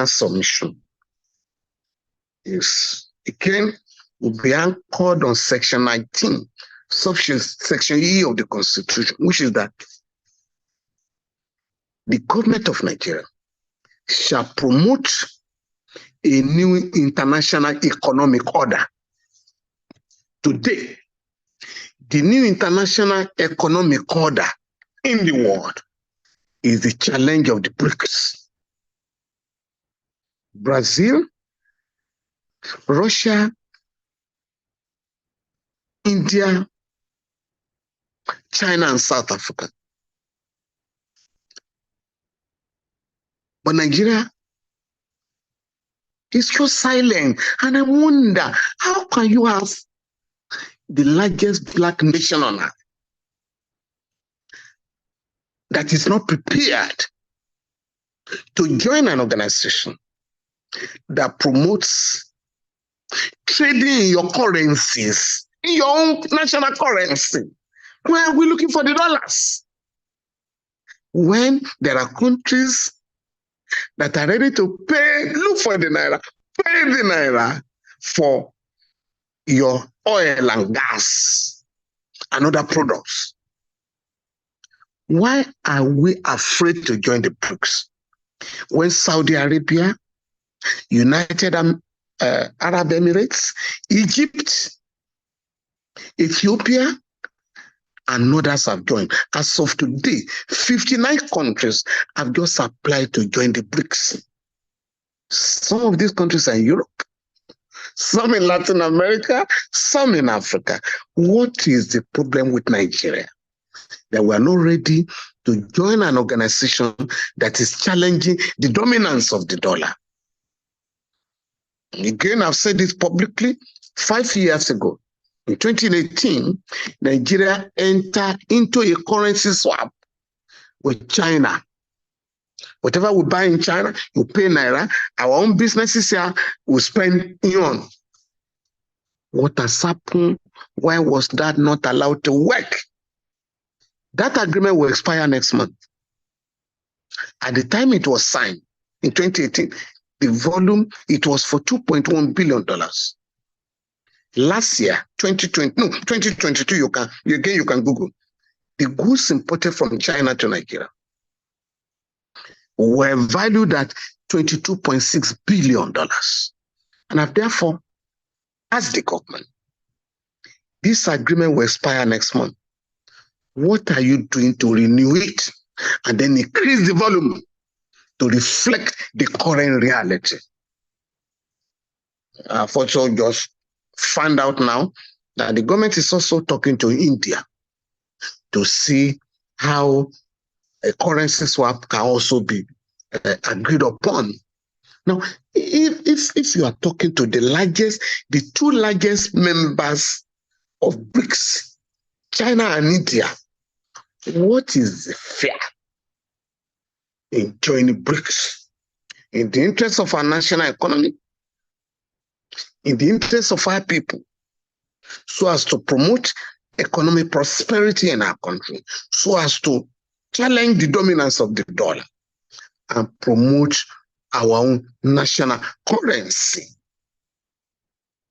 submission is, again, will be anchored on Section 19, Section E of the Constitution, which is that the government of Nigeria shall promote a new international economic order. Today, the new international economic order in the world is the challenge of the BRICS. Brazil, Russia, India, China, and South Africa. But Nigeria is so silent. And I wonder, how can you have the largest black nation on earth that is not prepared to join an organization that promotes trading in your currencies, in your own national currency? Why are we looking for the dollars? When there are countries that are ready to pay, look for the naira, pay the naira for your oil and gas and other products. Why are we afraid to join the BRICS? When Saudi Arabia, United Arab Emirates, Egypt, Ethiopia, and others have joined. As of today, 59 countries have just applied to join the BRICS. Some of these countries are in Europe, some in Latin America, some in Africa. What is the problem with Nigeria? That we are not ready to join an organization that is challenging the dominance of the dollar. Again, I've said this publicly 5 years ago. In 2018, Nigeria entered into a currency swap with China. Whatever we buy in China, you pay naira. Our own businesses here will spend yuan. What has happened? Why was that not allowed to work? That agreement will expire next month. At the time it was signed, in 2018, the volume, it was for $2.1 billion. Last year, 2022, you can Google. The goods imported from China to Nigeria were valued at $22.6 billion. And I've therefore asked the government, this agreement will expire next month. What are you doing to renew it and then increase the volume to reflect the current reality? I've also just found out now that the government is also talking to India to see how a currency swap can also be agreed upon. Now, if you are talking to the 2 largest members of BRICS, China and India, what is the fear in joining BRICS? In the interest of our national economy, in the interest of our people, so as to promote economic prosperity in our country, so as to challenge the dominance of the dollar and promote our own national currency.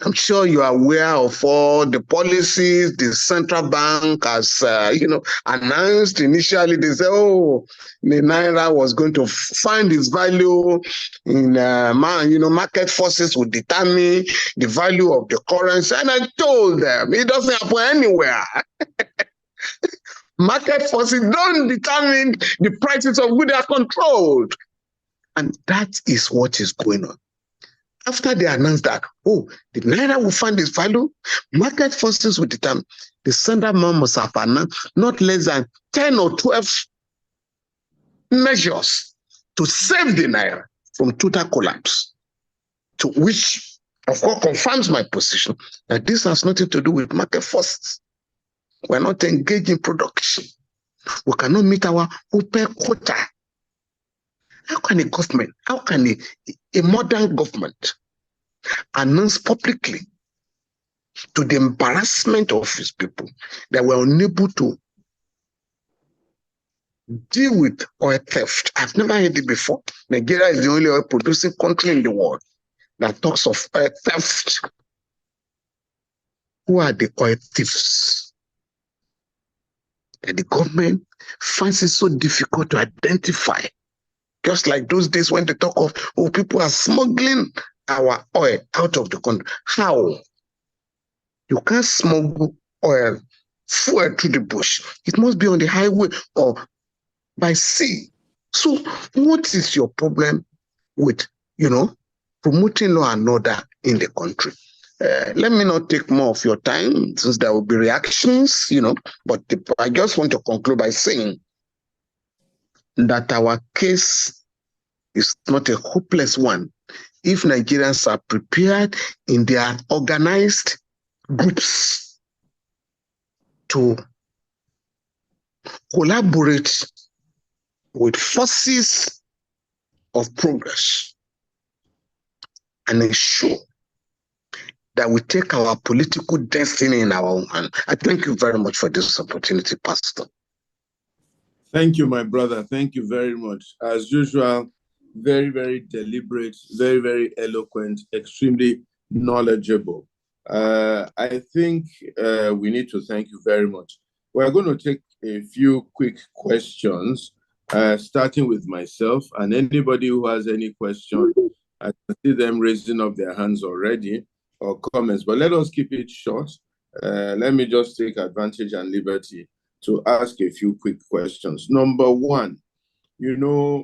I'm sure you are aware of all the policies the central bank has, announced. Initially, they said, the naira was going to find its value in, market forces would determine the value of the currency. And I told them, it doesn't happen anywhere. Market forces don't determine the prices of goods, they are controlled. And that is what is going on. After they announced that, the naira will find its value, market forces will determine. The central bank must have announced not less than 10 or 12 measures to save the naira from total collapse, to which, of course, confirms my position that this has nothing to do with market forces. We're not engaged in production. We cannot meet our OPEC quota. How can a government, how can a modern government announce publicly, to the embarrassment of his people, that we're unable to deal with oil theft? I've never heard it before. Nigeria is the only oil producing country in the world that talks of oil theft. Who are the oil thieves? And the government finds it so difficult to identify. Just like those days when they talk of, oh, people are smuggling our oil out of the country. How? You can't smuggle oil, fuel through the bush. It must be on the highway or by sea. So what is your problem with, promoting law and order in the country? Let me not take more of your time, since there will be reactions, but I just want to conclude by saying that our case is not a hopeless one if Nigerians are prepared in their organized groups to collaborate with forces of progress and ensure that we take our political destiny in our own hand. I thank you very much for this opportunity, Pastor. Thank you, my brother. Thank you very much. As usual, very, very deliberate, very, very eloquent, extremely knowledgeable. I think we need to thank you very much. We're going to take a few quick questions, starting with myself, and anybody who has any question, I can see them raising up their hands already, or comments, but let us keep it short. Let me just take advantage and liberty to ask a few quick questions. Number one,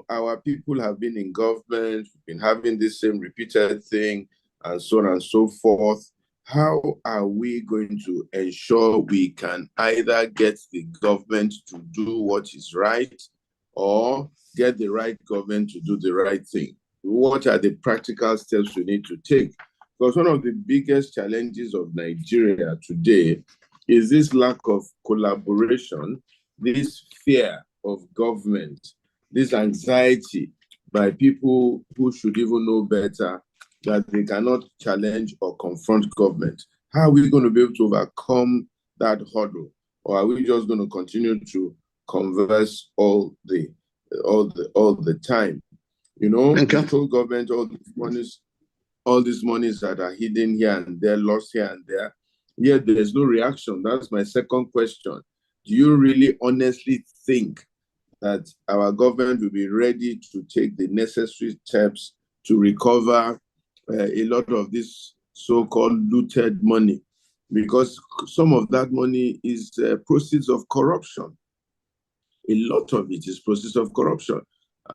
our people have been in government, been having this same repeated thing, and so on and so forth. How are we going to ensure we can either get the government to do what is right or get the right government to do the right thing? What are the practical steps we need to take? Because one of the biggest challenges of Nigeria today is this lack of collaboration, this fear of government, this anxiety by people who should even know better that they cannot challenge or confront government. How are we going to be able to overcome that hurdle? Or are we just going to continue to converse all the time? The whole government, all these monies that are hidden here and there, lost here and there, yet there's no reaction. That's my second question. Do you really honestly think that our government will be ready to take the necessary steps to recover a lot of this so-called looted money? Because some of that money is proceeds of corruption. A lot of it is proceeds of corruption.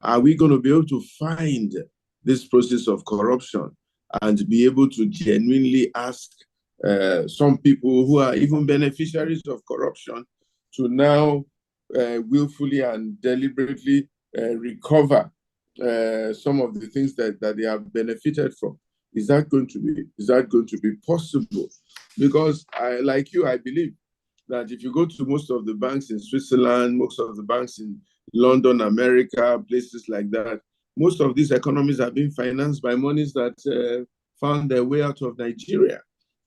Are we going to be able to find this process of corruption and be able to genuinely ask some people who are even beneficiaries of corruption to now willfully and deliberately recover some of the things that they have benefited from? Is that going to be possible? Because like you, I believe that if you go to most of the banks in Switzerland, most of the banks in London, America, places like that, most of these economies have been financed by monies that found their way out of Nigeria.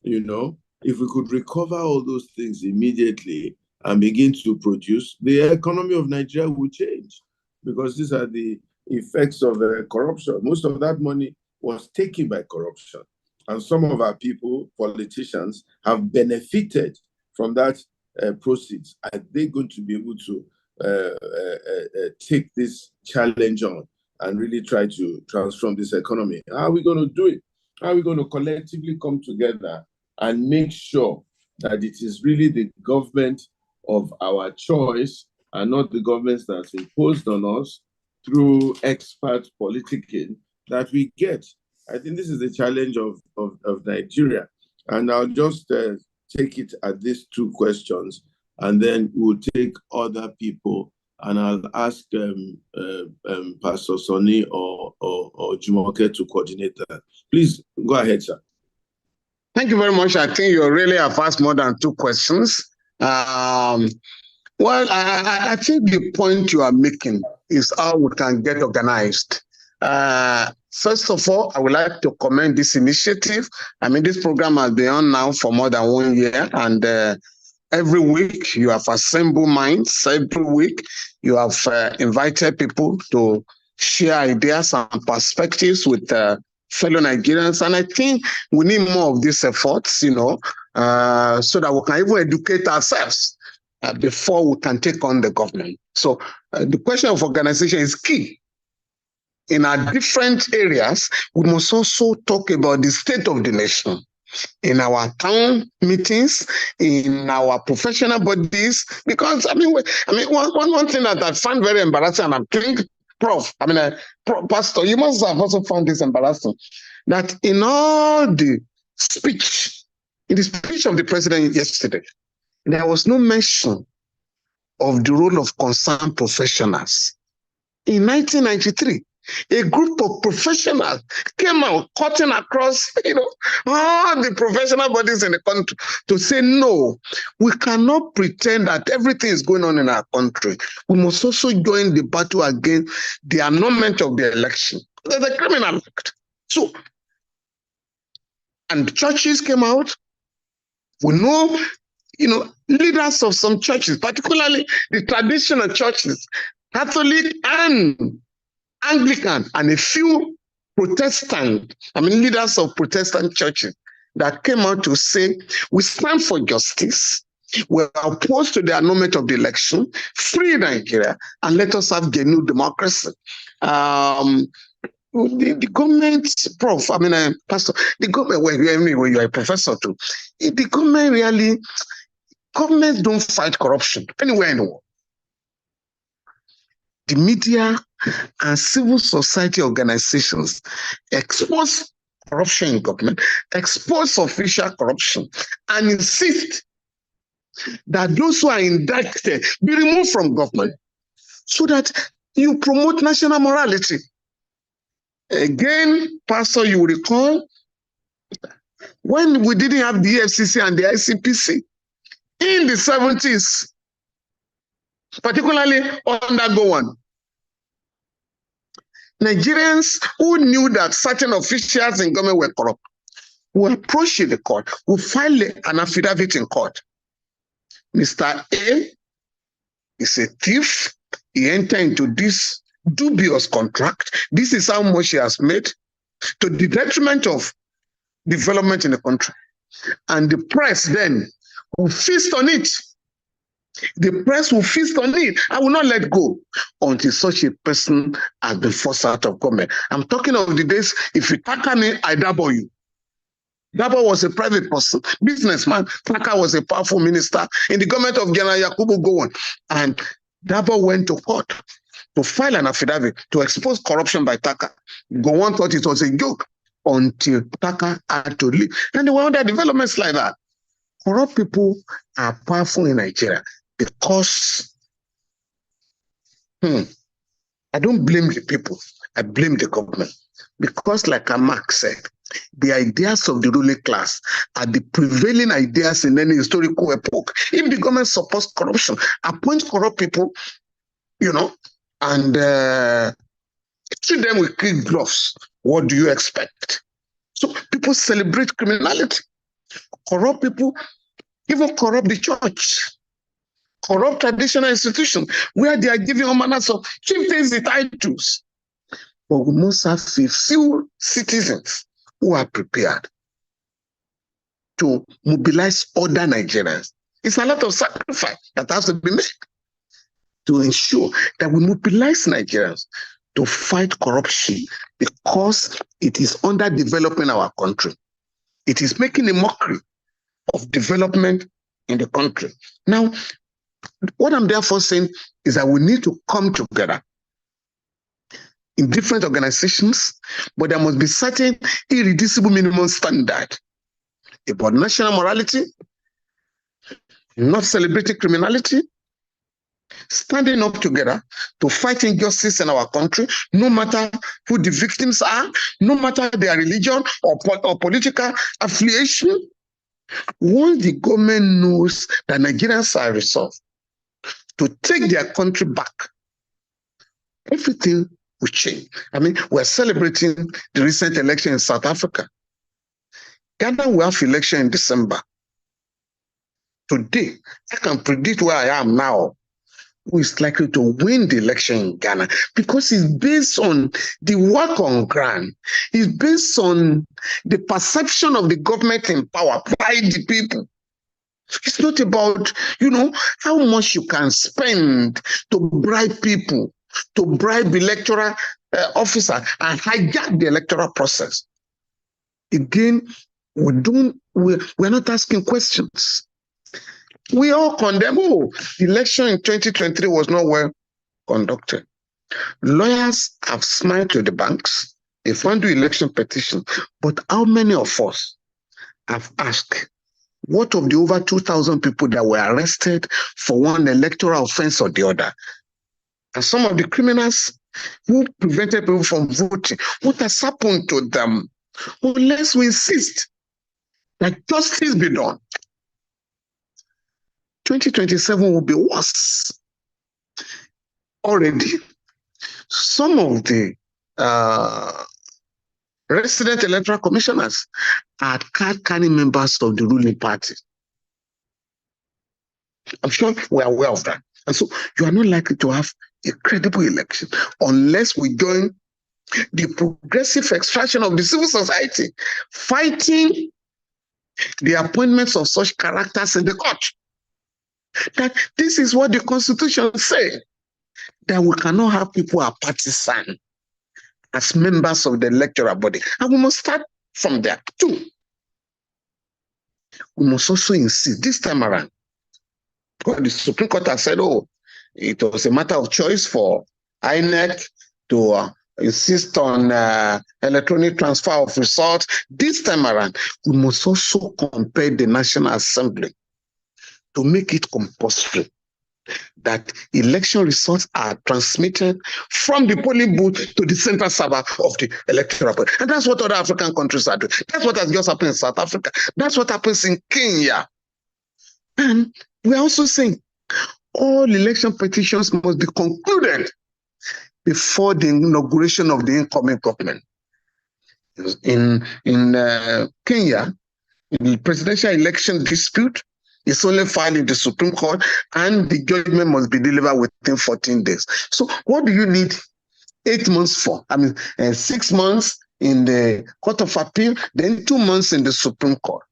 If we could recover all those things immediately and begin to produce, the economy of Nigeria will change, because these are the effects of corruption. Most of that money was taken by corruption. And some of our people, politicians, have benefited from that proceeds. Are they going to be able to take this challenge on and really try to transform this economy? How are we going to do it? How are we going to collectively come together and make sure that it is really the government of our choice and not the governments that's imposed on us through expert politicking that we get? I think this is the challenge of Nigeria. And I'll just take it at these two questions, and then we'll take other people, and I'll ask Pastor Sonny or Jumoke to coordinate that. Please go ahead, sir. Thank you very much. I think you really have asked more than two questions. Well, I think the point you are making is how we can get organized. First of all, I would like to commend this initiative. I mean, this program has been on now for more than 1 year, and every week you have assembled minds. Every week you have invited people to share ideas and perspectives with fellow Nigerians. And I think we need more of these efforts, so that we can even educate ourselves before we can take on the government. So the question of organization is key. In our different areas, we must also talk about the state of the nation. In our town meetings, in our professional bodies, because one thing that I find very embarrassing, and I think, Pastor, you must have also found this embarrassing, that in the speech of the president yesterday, there was no mention of the role of concerned professionals. In 1993, a group of professionals came out cutting across, all the professional bodies in the country to say, no, we cannot pretend that everything is going on in our country. We must also join the battle against the annulment of the election. There's a criminal act. So, and churches came out. We know, leaders of some churches, particularly the traditional churches, Catholic and Anglican, and a few Protestant, leaders of Protestant churches that came out to say, we stand for justice, we're opposed to the annulment of the election, free Nigeria, and let us have genuine democracy. The government, Pastor, the government, when you are a professor too, governments don't fight corruption anywhere in the world. The media and civil society organizations expose corruption in government, expose official corruption, and insist that those who are indicted be removed from government so that you promote national morality. Again, Pastor, you recall, when we didn't have the EFCC and the ICPC in the 70s, particularly under Gowon, Nigerians who knew that certain officials in government were corrupt will approach the court, will file an affidavit in court. Mr. A is a thief. He entered into this dubious contract. This is how much he has made, to the detriment of development in the country. And the press then will feast on it. The press will feast on it. I will not let go until such a person has been forced out of government. I'm talking of the days, if you tackle me, I double you. Dabo was a private person, businessman. Taka was a powerful minister in the government of General Yakubu Gowon. And Dabo went to court to file an affidavit to expose corruption by Taka. Gowon thought it was a joke until Taka had to leave. And there were other developments like that. Corrupt people are powerful in Nigeria because I don't blame the people. I blame the government. Because like Mark said, the ideas of the ruling class are the prevailing ideas in any historical epoch. If the government supports corruption, appoint corrupt people, and treat them with kid gloves, what do you expect? So people celebrate criminality. Corrupt people even corrupt the church, corrupt traditional institutions where they are giving all manners of chieftains the titles. But we must have a few citizens who are prepared to mobilize other Nigerians. It's a lot of sacrifice that has to be made to ensure that we mobilize Nigerians to fight corruption, because it is underdeveloping our country. It is making a mockery of development in the country. Now, what I'm therefore saying is that we need to come together in different organizations, but there must be certain irreducible minimum standard about national morality, not celebrating criminality, standing up together to fight injustice in our country, no matter who the victims are, no matter their religion or political affiliation. Once the government knows that Nigerians are resolved to take their country back, everything will change. I mean, we're celebrating the recent election in South Africa. Ghana will have election in December. Today, I can predict where I am now, who is likely to win the election in Ghana, because it's based on the work on ground. It's based on the perception of the government in power by the people. It's not about, how much you can spend to bribe people, to bribe the electoral officer and hijack the electoral process. Again, we're not asking questions. We all condemn, the election in 2023 was not well conducted. Lawyers have smiled to the banks. They found the election petition. But how many of us have asked, what of the over 2,000 people that were arrested for one electoral offense or the other? And some of the criminals who prevented people from voting, what has happened to them? Unless we insist that justice be done, 2027 will be worse. Already, some of the resident electoral commissioners are card-carrying members of the ruling party. I'm sure we are aware of that. And so you are not likely to have a credible election unless we join the progressive extraction of the civil society, fighting the appointments of such characters in the court. That this is what the Constitution says, that we cannot have people are partisan as members of the electoral body. And we must start from there too. We must also insist this time around, because the Supreme Court has said, it was a matter of choice for INEC to insist on electronic transfer of results. This time around, we must also compel the National Assembly to make it compulsory that election results are transmitted from the polling booth to the central server of the electoral body. And that's what other African countries are doing. That's what has just happened in South Africa. That's what happens in Kenya. And we're also saying all election petitions must be concluded before the inauguration of the incoming government. In Kenya, the presidential election dispute is only filed in the Supreme Court, and the judgment must be delivered within 14 days. So what do you need 8 months for? 6 months in the Court of Appeal, then 2 months in the Supreme Court.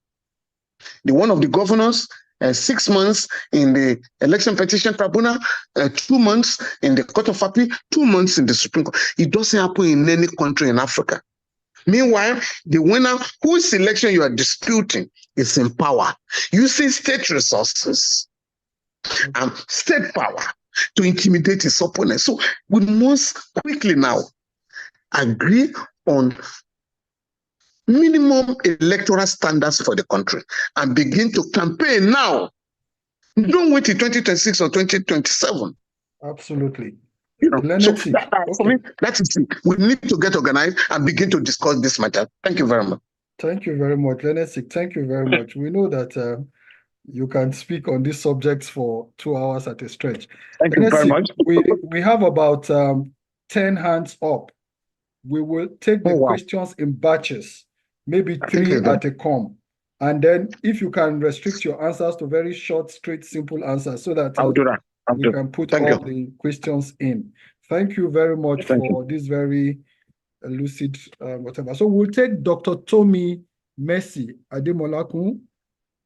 The one of the governors, 6 months in the Election Petition Tribunal, 2 months in the Court of Appeal, 2 months in the Supreme Court. It doesn't happen in any country in Africa. Meanwhile, the winner whose election you are disputing is in power, using state resources and state power to intimidate his opponent. So we must quickly now agree on minimum electoral standards for the country and begin to campaign now. Don't wait till 2026 or 2027. Absolutely. So for me, that is it. We need to get organized and begin to discuss this matter. Thank you very much. Thank you very much, Lenesik. Thank you very much. We know that you can speak on these subjects for 2 hours at a stretch. Thank you very much. We have about 10 hands up. We will take the questions in batches, maybe 3 at a come. And then if you can restrict your answers to very short, straight, simple answers so that I'll do that. we can put all the questions in. Thank you very much for this very lucid whatever. So we'll take Dr. Tomi Messi Ademolakun,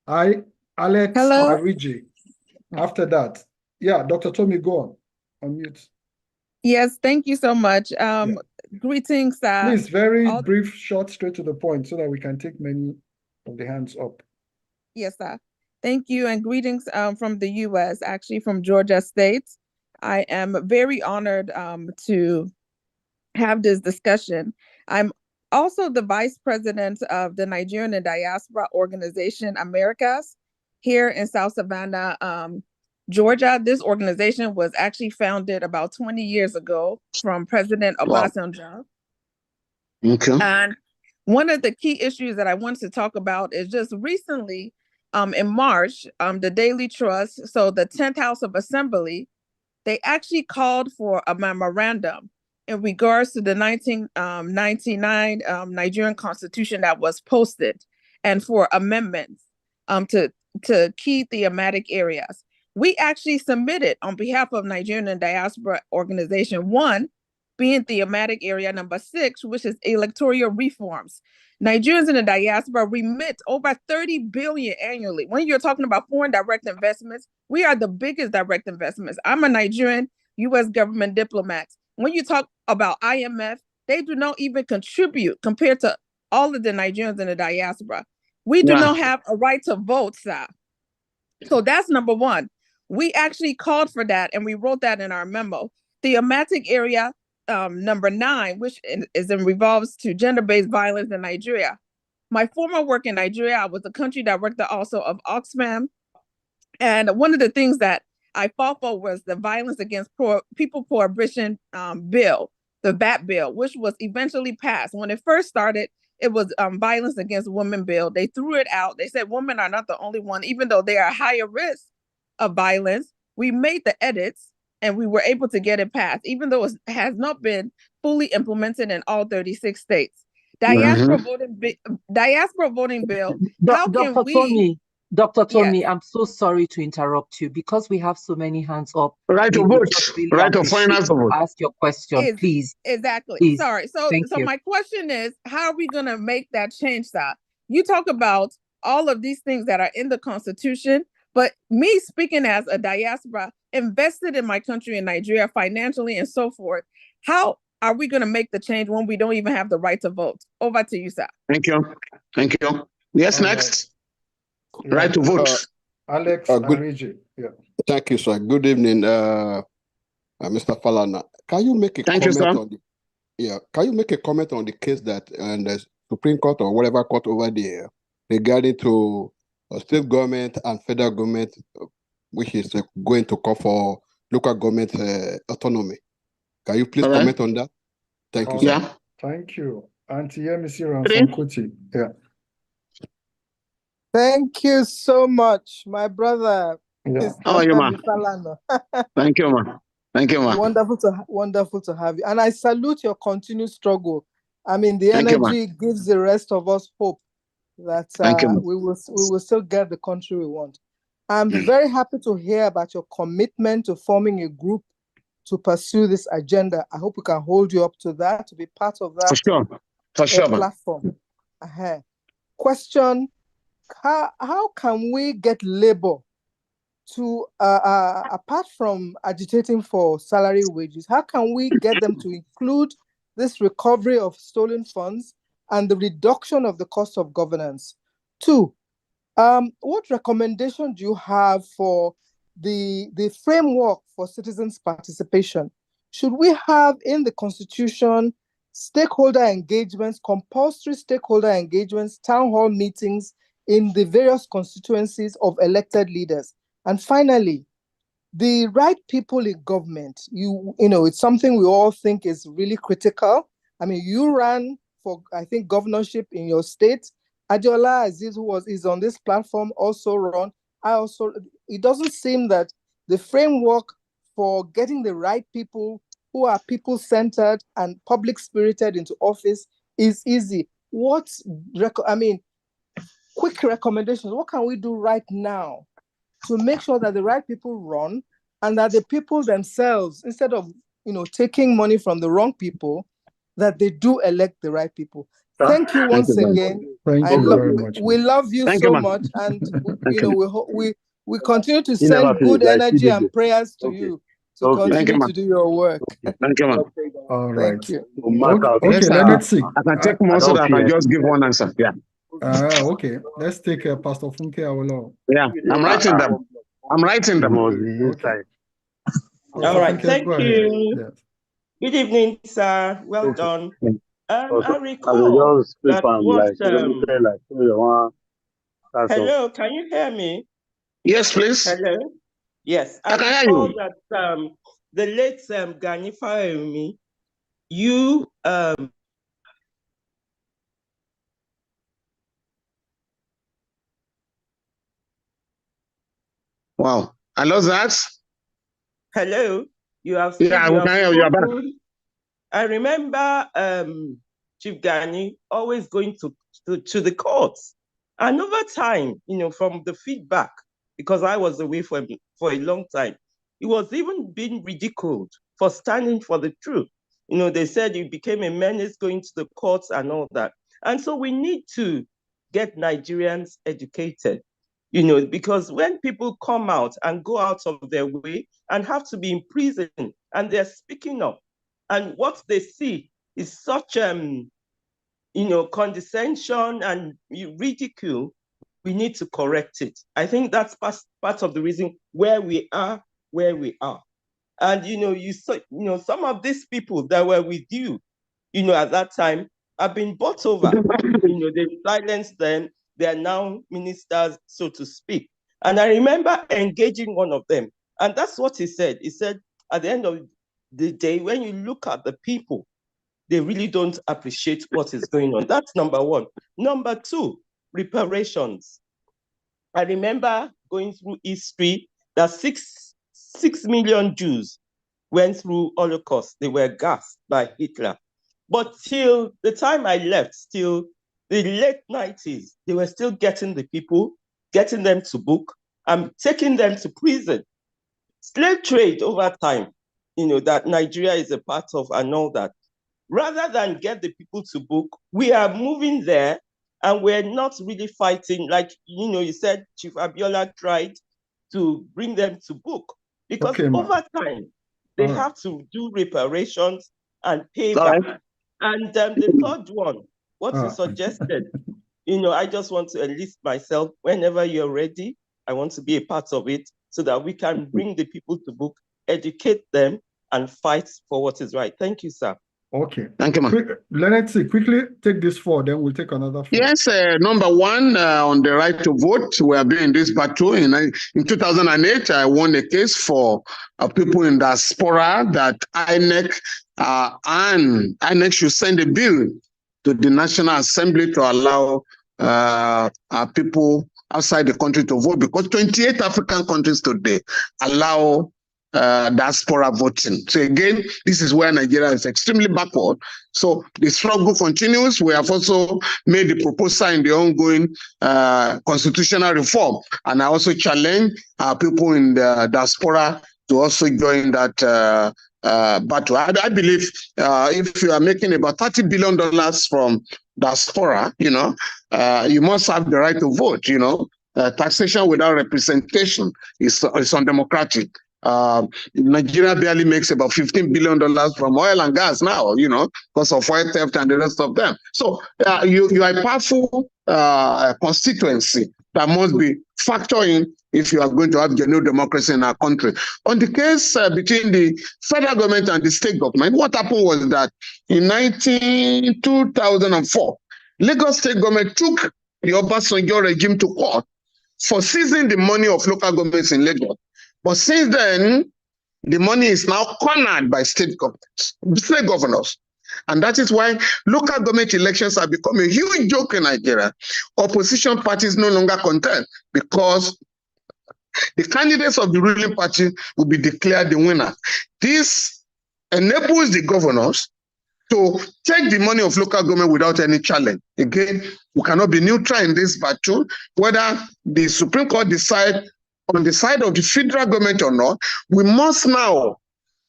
Alex Arije. After that, Dr. Tomi, go on mute. Yes, thank you so much. Greetings. Please, very brief, short, straight to the point, so that we can take many of the hands up. Yes, sir. Thank you, and greetings from the U.S., actually from Georgia State. I am very honored to have this discussion. I'm also the vice president of the Nigerian and Diaspora Organization Americas here in South Savannah, Georgia. This organization was actually founded about 20 years ago from President Obasanjo. Okay. And one of the key issues that I want to talk about is just recently, in March, the Daily Trust, so the 10th House of Assembly, they actually called for a memorandum in regards to the 1999 Nigerian Constitution that was posted, and for amendments to key thematic areas. We actually submitted on behalf of Nigerian Diaspora Organization 1, being thematic area number 6, which is electoral reforms. Nigerians in the diaspora remit over 30 billion annually. When you're talking about foreign direct investments, we are the biggest direct investments. I'm a Nigerian U.S. government diplomat. When you talk about IMF, they do not even contribute compared to all of the Nigerians in the diaspora. We do not have a right to vote, sir. So that's number one. We actually called for that, and we wrote that in our memo. Thematic area number 9, which is in revolves to gender-based violence in Nigeria. My former work in Nigeria, I was the country director also of Oxfam. And one of the things that I fought for was the Violence Against People Prohibition bill, the VAT bill, which was eventually passed. When it first started, it was Violence Against Women bill. They threw it out. They said women are not the only one, even though they are higher risk of violence. We made the edits and we were able to get it passed, even though it has not been fully implemented in all 36 states. Diaspora voting bill. How can Dr. we? Tony, Dr. Tony, Yes. I'm so sorry to interrupt you because we have so many hands up. Right to We would vote. just really Right to appreciate foreigners to you vote. ask your question, please. Exactly. Please. Sorry. So Thank you. my question is, how are we going to make that change, sir? You talk about all of these things that are in the Constitution, but me speaking as a diaspora, invested in my country in Nigeria financially and so forth, how are we going to make the change when we don't even have the right to vote? Over to you, sir. Thank you. Thank you. Yes, next. Yeah. Right to vote. Alex Ariji. Yeah. Thank you, sir. Good evening, Mr. Falana. Can you make a Thank you, comment sir. on the Can you make a comment on the case that the Supreme Court or whatever court over there regarding to state government and federal government, which is going to call for local government autonomy? Can you please comment on that? Thank you, sir. Yeah. Thank you. Auntie Yemisi Ransom-Kuti. Yeah. Thank you so much, my brother. Yeah. How are you, ma? Falana. Thank you, ma. Thank you, ma. Wonderful to have you. And I salute your continued struggle. I mean, the Thank you, ma. energy gives the rest of us hope that Thank you, ma. we will still get the country we want. I'm very happy to hear about your commitment to forming a group to pursue this agenda. I hope we can hold you up to that, to be part of that. For sure, ma. Platform. Question: how can we get labor to, apart from agitating for salary wages, how can we get them to include this recovery of stolen funds and the reduction of the cost of governance? 2, what recommendation do you have for the framework for citizens' participation? Should we have in the Constitution stakeholder engagements, compulsory stakeholder engagements, town hall meetings in the various constituencies of elected leaders? And finally, the right people in government, you know, it's something we all think is really critical. I mean, you ran for, I think, governorship in your state. Adiola Aziz, who is on this platform, also run. It doesn't seem that the framework for getting the right people who are people-centered and public-spirited into office is easy. Quick recommendations. What can we do right now to make sure that the right people run and that the people themselves, instead of taking money from the wrong people, that they do elect the right people? Thank you once again. Thank you very much. We love you Thank so you, much, and we continue to send good energy and prayers to you to continue to do your work. Thank you, ma. All right. Thank you. Okay, let's see. I can take more so that I can just give one answer. Yeah. Okay, let's take Pastor Funke Awolowo. Yeah, I'm writing them. Okay. All right, thank you. Yes. Good evening, sir. Well done. I recall that hello, can you hear me? Yes, please. Hello. Yes, I can hear recall you. that the late Gani Fahimi, you Wow. I love that. Hello, you have Yeah, we can hear you. You're back. spoken. I remember Chief Gani always going to the courts. And over time, from the feedback, because I was away for a long time, he was even being ridiculed for standing for the truth. They said he became a menace going to the courts and all that. And so we need to get Nigerians educated, because when people come out and go out of their way and have to be in prison and they're speaking up, and what they see is such condescension and ridicule, we need to correct it. I think that's part of the reason where we are where we are. And you saw, some of these people that were with you, at that time have been bought over. They silenced them. They are now ministers, so to speak. And I remember engaging one of them, and that's what he said. He said, at the end of the day, when you look at the people, they really don't appreciate what is going on. That's number one. Number two, reparations. I remember going through history that 6 million Jews went through Holocaust. They were gassed by Hitler. But till the time I left, till the late 90s, they were still getting the people, getting them to book, and taking them to prison. Slave trade over time, that Nigeria is a part of and all that. Rather than get the people to book, we are moving there and we're not really fighting. Like, you said Chief Abiola tried to bring them to book, because over time, they have to do reparations and pay back. And the third one, what you suggested, I just want to enlist myself whenever you're ready. I want to be a part of it so that we can bring the people to book, educate them, and fight for what is right. Thank you, sir. Okay. Thank you, man. Let's see. Quickly take this 4, then we'll take another 4. Yes, number one, on the right to vote, we have been in this battle. In 2008, I won a case for people in diaspora that INEC should send a bill to the National Assembly to allow people outside the country to vote, because 28 African countries today allow diaspora voting. So again, this is where Nigeria is extremely backward. So the struggle continues. We have also made the proposal in the ongoing constitutional reform, and I also challenge people in the diaspora to also join that battle. I believe if you are making about $30 billion from diaspora, you must have the right to vote. Taxation without representation is undemocratic. Nigeria barely makes about $15 billion from oil and gas now, because of oil theft and the rest of them. So you are a powerful constituency that must be factored in if you are going to have genuine democracy in our country. On the case between the federal government and the state government, what happened was that in 2004, Lagos state government took the Obasanjo regime to court for seizing the money of local governments in Lagos. But since then, the money is now cornered by state governors. And that is why local government elections have become a huge joke in Nigeria. Opposition parties no longer contest because the candidates of the ruling party will be declared the winner. This enables the governors to take the money of local government without any challenge. Again, we cannot be neutral in this battle, whether the Supreme Court decide on the side of the federal government or not. We must now,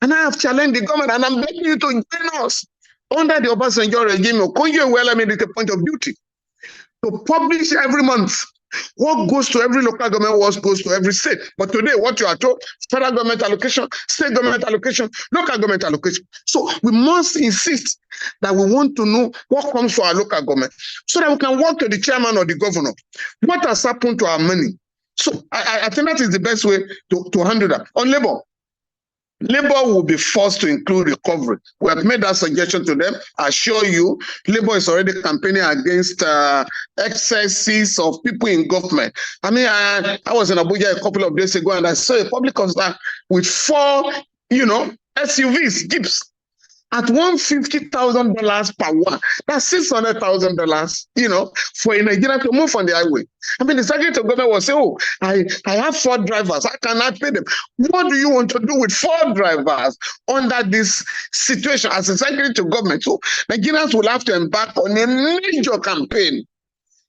and I have challenged the government, and I'm begging you to join us under the Obasanjo regime. Well, made it a point of duty to publish every month what goes to every local government, what goes to every state. But today, what you are told, federal government allocation, state government allocation, local government allocation. So we must insist that we want to know what comes to our local government so that we can work to the chairman or the governor. What has happened to our money? So I think that is the best way to handle that. On labor, Labour will be forced to include recovery. We have made that suggestion to them. I assure you, Labour is already campaigning against excesses of people in government. I mean, I was in Abuja a couple of days ago and I saw a public concern with 4, SUVs, Jeeps. at $150,000 per one. That's $600,000, for a Nigerian to move on the highway. I mean, the Secretary of Government was saying, oh, I have 4 drivers. I cannot pay them. What do you want to do with 4 drivers under this situation as a Secretary of Government? So Nigerians will have to embark on a major campaign.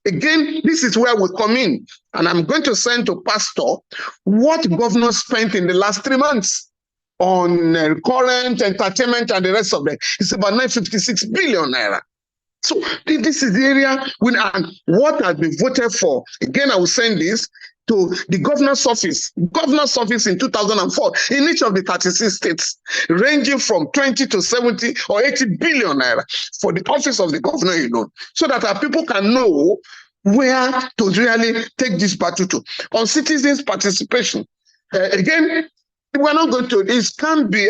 Again, this is where we come in. And I'm going to send to Pastor what governor spent in the last 3 months on current entertainment and the rest of it. It's about 956 billion naira. So this is the area and what has been voted for. Again, I will send this to the governor's office in 2004 in each of the 36 states, ranging from 20 to 70 or 80 billion naira for the office of the governor alone, so that our people can know where to really take this battle to. On citizens' participation, again, we're not going to,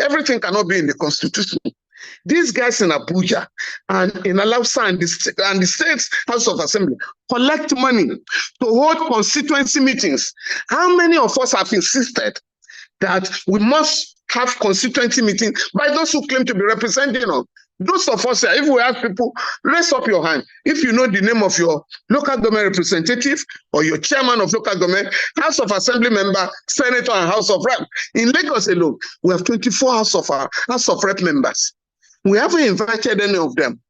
everything cannot be in the Constitution. These guys in Abuja and in Alausa and the State's House of Assembly collect money to hold constituency meetings. How many of us have insisted that we must have constituency meetings by those who claim to be representing us? Those of us here, if we ask people, raise up your hand. If you know the name of your local government representative or your chairman of local government, House of Assembly member, Senator, and House of Rep. In Lagos alone, we have 24 House of Rep members. We haven't invited any of them.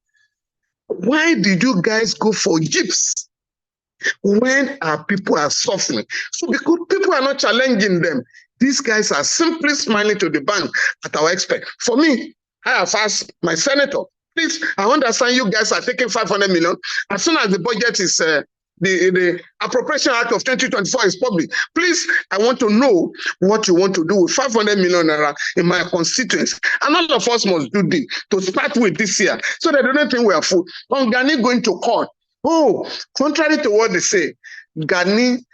Why did you guys go for jeeps when our people are suffering? So because people are not challenging them, these guys are simply smiling to the bank at our expense. For me, I have asked my senator, please, I understand you guys are taking 500 million. As soon as the budget is, the Appropriation Act of 2024 is public, please, I want to know what you want to do with 500 million naira in my constituency. And all of us must do this to start with this year, so that they don't think we are full. On Gani going to court, contrary to what they say, Gani's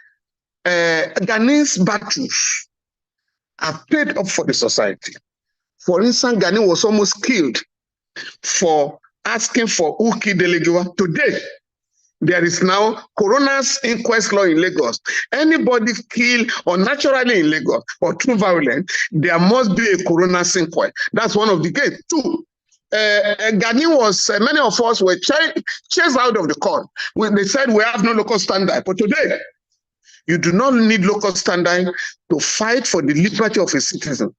battles are paid up for the society. For instance, Gani was almost killed for asking for who killed Delegiwa. Today, there is now coroner's inquest law in Lagos. Anybody killed unnaturally in Lagos or through violence, there must be a coroner's inquest. That's one of the gates. 2, Gani was, many of us were chased out of the court. They said we have no local standard. But today, you do not need local standard to fight for the liberty of a citizen,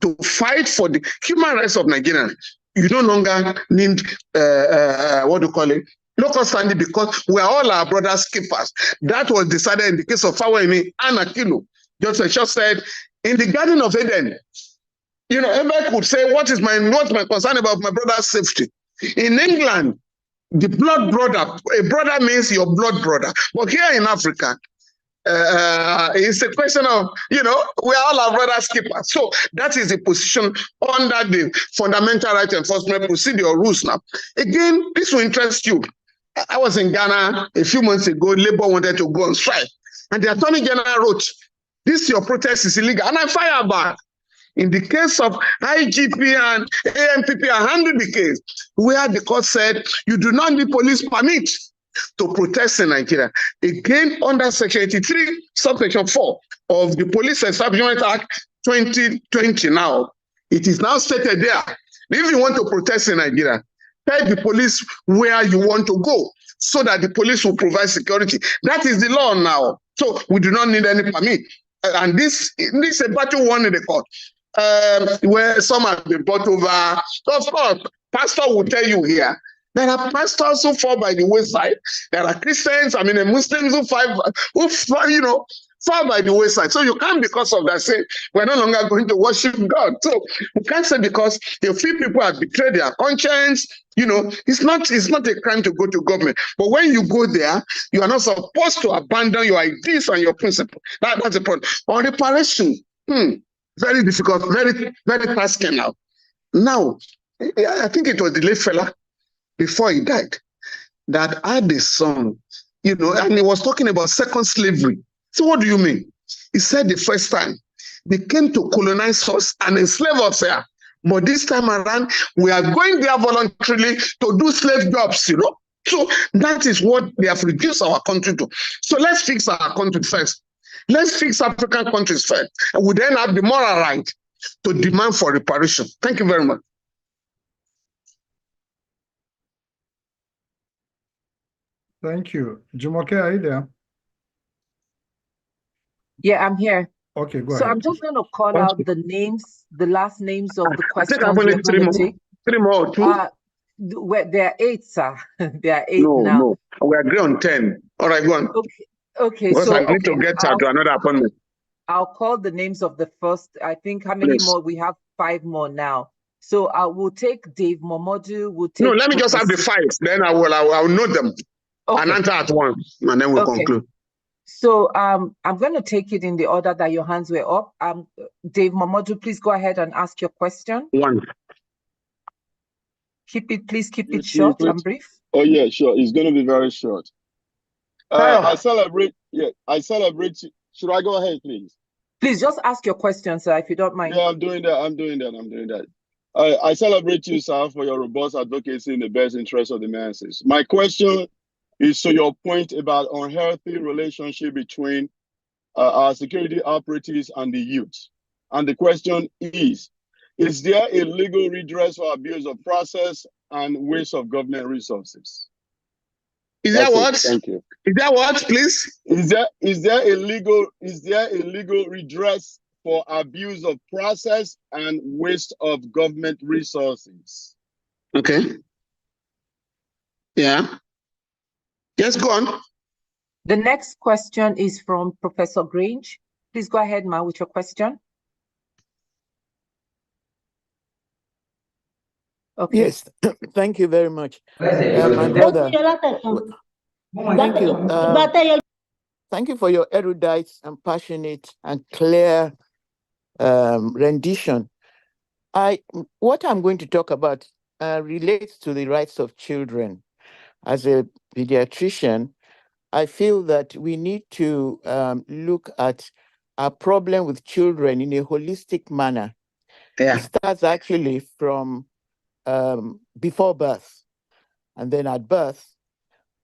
to fight for the human rights of Nigerians. You no longer need, local standing, because we are all our brothers' keepers. That was decided in the case of Fawemi and Akilu. Just said, in the Garden of Eden, everybody could say, what's my concern about my brother's safety? In England, the blood brother, a brother means your blood brother. But here in Africa, it's a question of, we are all our brothers' keepers. So that is the position under the Fundamental Right Enforcement Procedure rules now. Again, this will interest you. I was in Ghana a few months ago. Labour wanted to go on strike. And the Attorney General wrote, your protest is illegal. And I fire back. In the case of IGP and AMPP, I handled the case where the court said, you do not need police permit to protest in Nigeria. Again, under Section 83, subsection 4 of the Police Establishment Act 2020 now, it is now stated there, if you want to protest in Nigeria, tell the police where you want to go so that the police will provide security. That is the law now. So we do not need any permit. And this is a battle won in the court, where some have been brought over. So of course, pastor will tell you here, there are pastors who fall by the wayside. There are Christians, Muslims who fall by the wayside. So you can't, because of that, say we're no longer going to worship God. So you can't say because a few people have betrayed their conscience. It's not a crime to go to government. But when you go there, you are not supposed to abandon your ideas and your principles. That's the problem. On reparation, very difficult, very, very tasking now. Now, I think it was the late fella, before he died, that had a song, and he was talking about second slavery. So what do you mean? He said the first time they came to colonize us and enslave us here. But this time around, we are going there voluntarily to do slave jobs, So that is what they have reduced our country to. So let's fix our country first. Let's fix African countries first. And we then have the moral right to demand for reparation. Thank you very much. Thank you. Jumoke, are you there? Yeah, I'm here. Okay, go So ahead. I'm just going to call out the names, the last names of the I think questions I've we're only going to take. 3 more or 2. There are 8, sir. There are 8 No, now. no. We agree on 10. All right, go on. Okay. Because So I need to get to another appointment. I'll call the names of the first. I think how many Please. more? We have 5 more now. So we'll take Dave Momodu. We'll take. No, let me just have the 5. Then I will know them and answer at once, and then we'll conclude. So I'm going to take it in the order that your hands were up. Dave Momodu, please go ahead and ask your question. 1. Please keep it short and brief. Oh yeah, sure. It's going to be very short. I celebrate. Yeah, I celebrate. Should I go ahead, please? Please just ask your question, sir, if you don't mind. Yeah, I'm doing that. I celebrate you, sir, for your robust advocacy in the best interest of the masses. My question is to your point about unhealthy relationship between our security operatives and the youth. And the question is there a legal redress for abuse of process and waste of government resources? Is that what? Thank you. Is that what, please? Is there a legal redress for abuse of process and waste of government resources? Okay. Yeah. Yes, go on. The next question is from Professor Grange. Please go ahead, Ma, with your question. Okay. Yes, thank you very much. My brother, thank you. Thank you for your erudite and passionate and clear rendition. What I'm going to talk about relates to the rights of children. As a pediatrician, I feel that we need to look at a problem with children in a holistic manner. Yeah. It starts actually from before birth, and then at birth.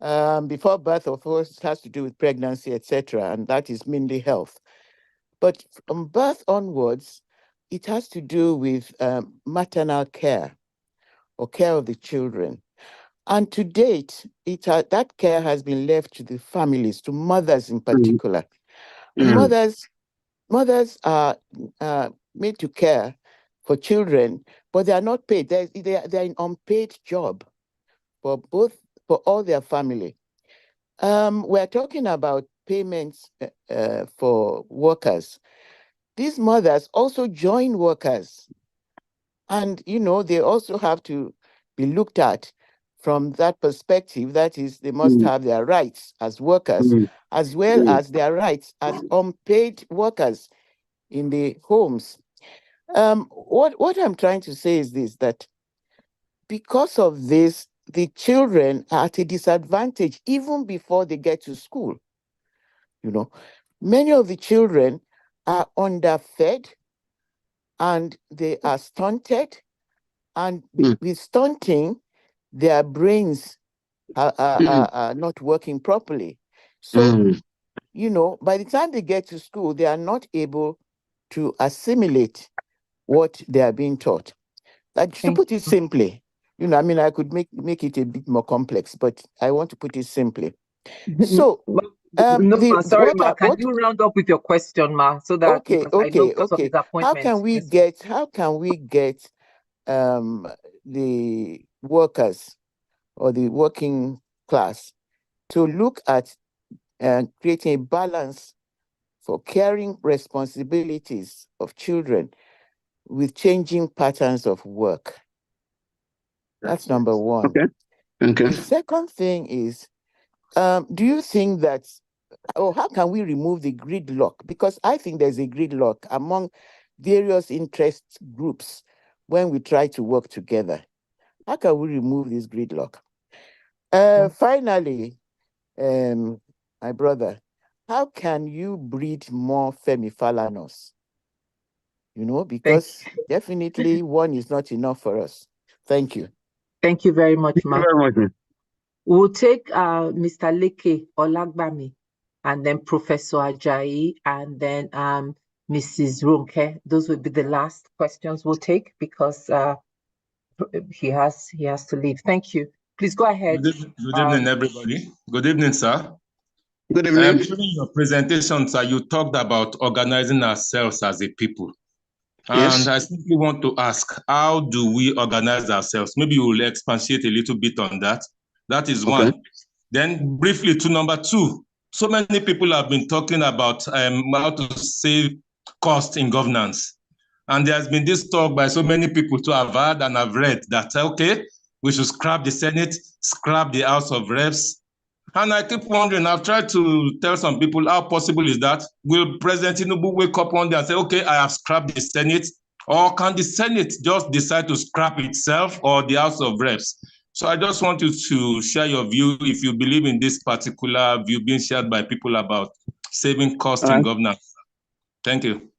Before birth, of course, it has to do with pregnancy, etc., and that is mainly health. But from birth onwards, it has to do with maternal care or care of the children. And to date, that care has been left to the families, to mothers in particular. Mothers are made to care for children, but they are not paid. They're an unpaid job for all their family. We're talking about payments for workers. These mothers also join workers, and they also have to be looked at from that perspective. That is, they must have their rights as workers, as well as their rights as unpaid workers in the homes. What I'm trying to say is this, that because of this, the children are at a disadvantage even before they get to school. Many of the children are underfed and they are stunted, and with stunting, their brains are not working properly. So, by the time they get to school, they are not able to assimilate what they are being taught. To put it simply, I could make it a bit more complex, but I want to put it simply. So, sorry, Ma. Can you round up with your question, Ma, so that okay. How can we get the workers or the working class to look at creating a balance for caring responsibilities of children with changing patterns of work? That's number one. Okay. The second thing is, do you think that, how can we remove the gridlock? Because I think there's a gridlock among various interest groups when we try to work together. How can we remove this gridlock? Finally, my brother, how can you breed more Femi Falanas? Because definitely one is not enough for us. Thank you. Thank you very much, Ma. Thank you very much. We'll take Mr. Leke Olagbami, and then Professor Ajayi, and then Mrs. Ronke. Those will be the last questions we'll take because he has to leave. Thank you. Please go ahead. Good evening, everybody. Good evening, sir. Good evening. During your presentation, sir, you talked about organizing ourselves as a people. Yes. And I simply want to ask, how do we organize ourselves? Maybe you will expatiate a little bit on that. That is one. Then briefly to number two, so many people have been talking about how to save cost in governance. And there's been this talk by so many people to have heard and have read that, okay, we should scrap the Senate, scrap the House of Reps. And I keep wondering, I've tried to tell some people, how possible is that? Will President Tinubu wake up one day and say, okay, I have scrapped the Senate? Or can the Senate just decide to scrap itself or the House of Reps? So I just want you to share your view if you believe in this particular view being shared by people about saving cost in governance. Thank you.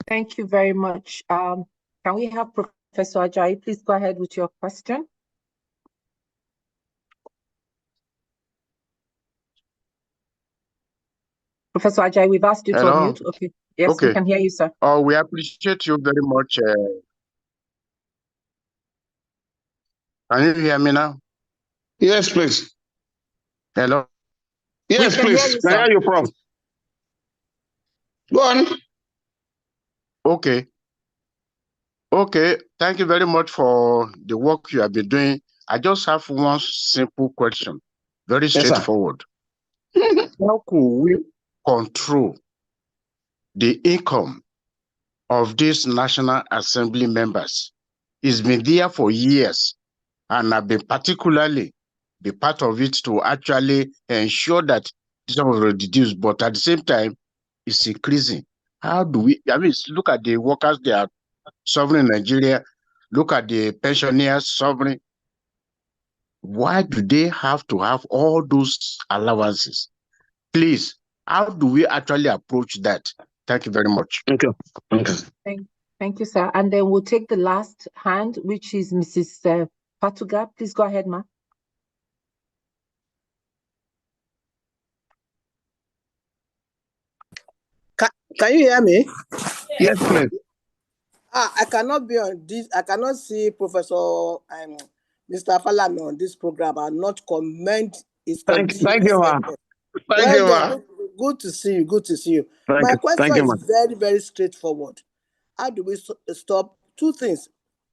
Thank you very much. Can we have Professor Ajayi please go ahead with your question? Professor Ajayi, we've asked you to unmute. Okay. Yes, we can hear you, sir. Oh, we appreciate you very much. Can you hear me now? Yes, please. Hello? Yes, please. Can I hear you, Prof? Go on. Okay. Okay. Thank you very much for the work you have been doing. I just have one simple question. Very straightforward. How could we control the income of these National Assembly members? It's been there for years, and I've been particularly be part of it to actually ensure that this was reduced, but at the same time, it's increasing. How do we, I mean, look at the workers, they are suffering in Nigeria, look at the pensioners suffering. Why do they have to have all those allowances? Please, how do we actually approach that? Thank you very much. Thank you. Thank you, sir. And then we'll take the last hand, which is Mrs. Patuga. Please go ahead, ma'am. Can you hear me? Yes, please. I cannot be on this. I cannot see Professor Mr. Falana on this program and not comment his Thank you, ma'am. Good to see you. Good to see you. My My question is very, very straightforward. How do we stop two things?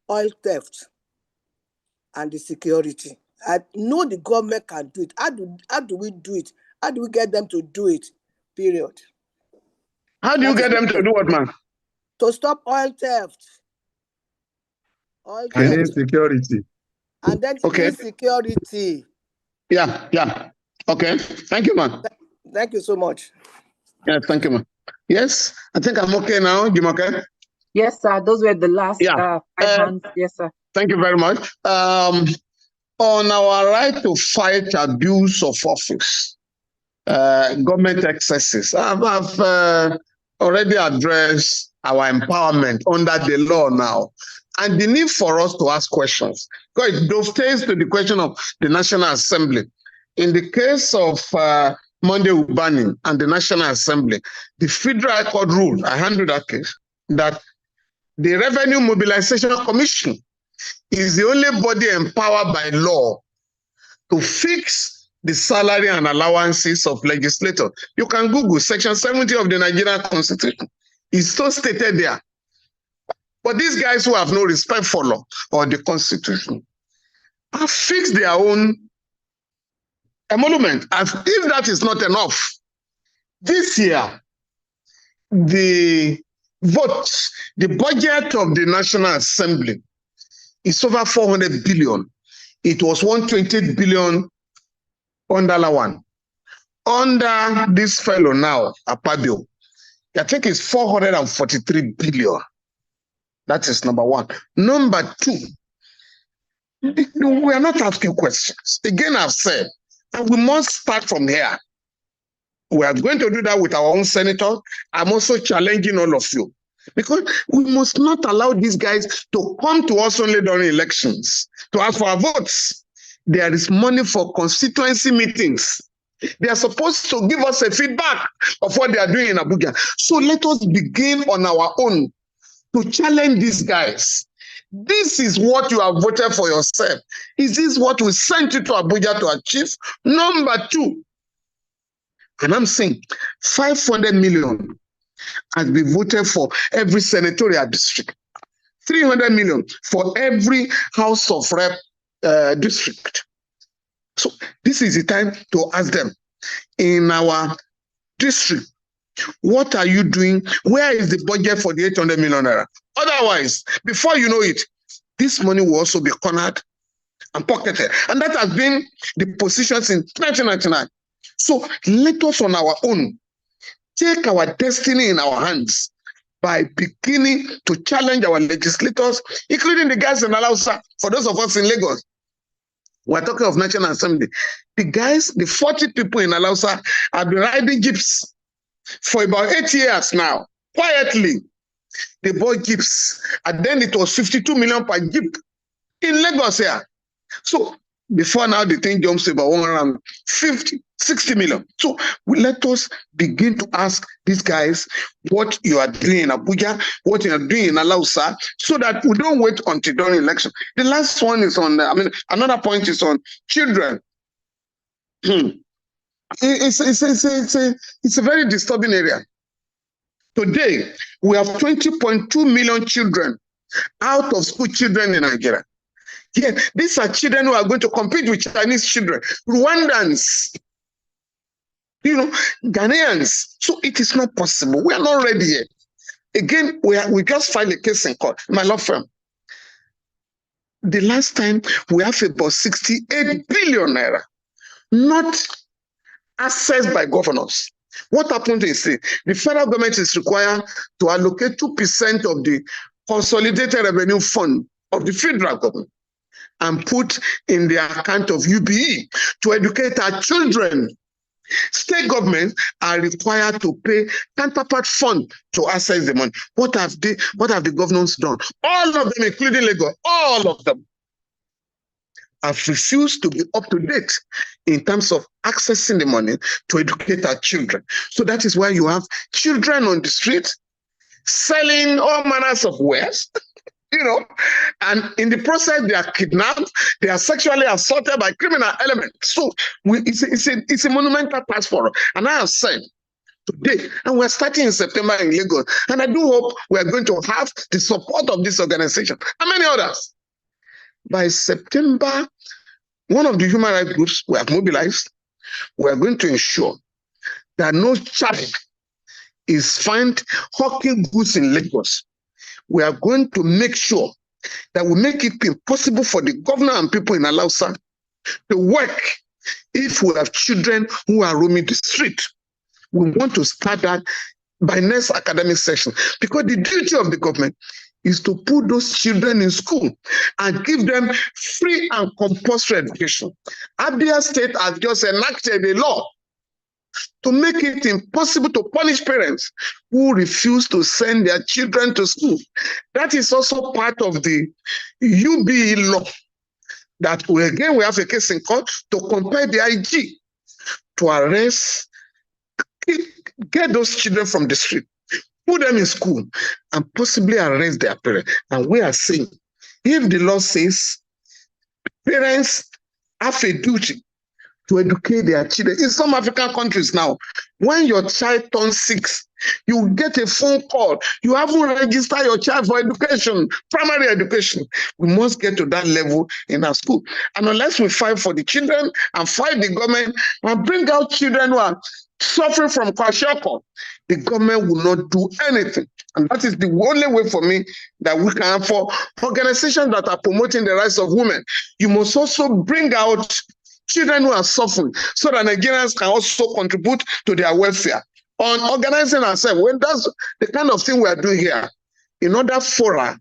Oil theft and the security. I know the government can do it. How do we do it? How do we get them to do it? Period. How do you get them to do what, man? To stop oil theft. And insecurity. And then insecurity. Yeah. Okay. Thank you, man. Thank you so much. Yeah, thank you, man. Yes, I think I'm okay now. You okay? Yes, sir. Those were the last 5 hands. Yes, sir. Thank you very much. On our right to fight abuse of office, government excesses, I've already addressed our empowerment under the law now, and the need for us to ask questions. Because it dovetails to the question of the National Assembly. In the case of Monday Ubani and the National Assembly, the Federal High Court ruled, I handled that case, that the Revenue Mobilization Commission is the only body empowered by law to fix the salary and allowances of legislators. You can Google Section 70 of the Nigerian Constitution. It's so stated there. But these guys who have no respect for law or the Constitution have fixed their own emolument. If that is not enough, this year, the votes, the budget of the National Assembly is over 400 billion. It was 120 billion under Lawan. Under this fellow now, Apabio, I think it's 443 billion. That is number one. Number two, we are not asking questions. Again, I've said, and we must start from here. We are going to do that with our own senator. I'm also challenging all of you, because we must not allow these guys to come to us only during elections to ask for our votes. There is money for constituency meetings. They are supposed to give us a feedback of what they are doing in Abuja. So let us begin on our own to challenge these guys. This is what you have voted for yourself. Is this what we sent you to Abuja to achieve? Number two, and I'm saying 500 million has been voted for every senatorial district, 300 million for every House of Rep district. So this is the time to ask them, in our district, what are you doing? Where is the budget for the 800 million naira? Otherwise, before you know it, this money will also be cornered and pocketed. And that has been the position since 1999. So let us on our own take our destiny in our hands by beginning to challenge our legislators, including the guys in Alausa. For those of us in Lagos, we're talking of National Assembly. The guys, the 40 people in Alausa have been riding jeeps for about 8 years now, quietly. They bought jeeps, and then it was 52 million per jeep in Lagos here. So before now, the thing jumps to about 150, 60 million. So let us begin to ask these guys what you are doing in Abuja, what you are doing in Alausa, so that we don't wait until during election. The last one is on, another point is on children. It's a very disturbing area. Today, we have 20.2 million children out of school children in Nigeria. Yeah, these are children who are going to compete with Chinese children, Rwandans, Ghanaians. So it is not possible. We are not ready yet. Again, we just filed a case in court, my law firm. The last time we have about 68 billion naira, not accessed by governors. What happened is the federal government is required to allocate 2% of the consolidated revenue fund of the federal government and put in the account of UBE to educate our children. State governments are required to pay counterpart fund to access the money. What have the governors done? All of them, including Lagos, all of them have refused to be up to date in terms of accessing the money to educate our children. So that is why you have children on the street selling all manners of wares, and in the process they are kidnapped, they are sexually assaulted by criminal elements. So it's a monumental task for us. And I have said today, and we're starting in September in Lagos, and I do hope we are going to have the support of this organization and many others. By September, one of the human rights groups we have mobilized, we are going to ensure that no child is found hawking goods in Lagos. We are going to make sure that we make it impossible for the governor and people in Alausa to work if we have children who are roaming the street. We want to start that by next academic session, because the duty of the government is to put those children in school and give them free and compulsory education. Abia State has just enacted a law to make it impossible to punish parents who refuse to send their children to school. That is also part of the UBE law that we have a case in court to compel the IG to arrest, get those children from the street, put them in school, and possibly arrest their parents. And we are saying, if the law says parents have a duty to educate their children. In some African countries now, when your child turns 6, you get a phone call. You haven't registered your child for education, primary education. We must get to that level in our school. And unless we fight for the children and fight the government and bring out children who are suffering from kwashiorkor, the government will not do anything. And that is the only way for me that we can, for organizations that are promoting the rights of women, you must also bring out children who are suffering so that Nigerians can also contribute to their welfare. On organizing ourselves, when that's the kind of thing we are doing here, in other fora,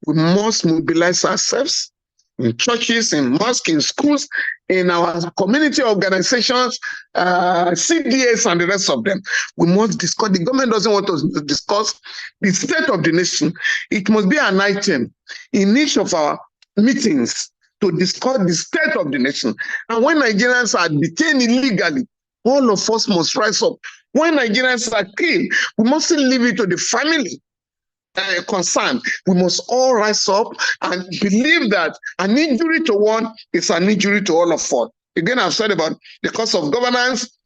we must mobilize ourselves in churches, in mosques, in schools, in our community organizations, CDAs and the rest of them. We must discuss. The government doesn't want us to discuss the state of the nation. It must be an item in each of our meetings to discuss the state of the nation. And when Nigerians are detained illegally, all of us must rise up. When Nigerians are killed, we mustn't leave it to the family concern, we must all rise up and believe that an injury to one is an injury to all of us. Again, I've said about the cost of governance.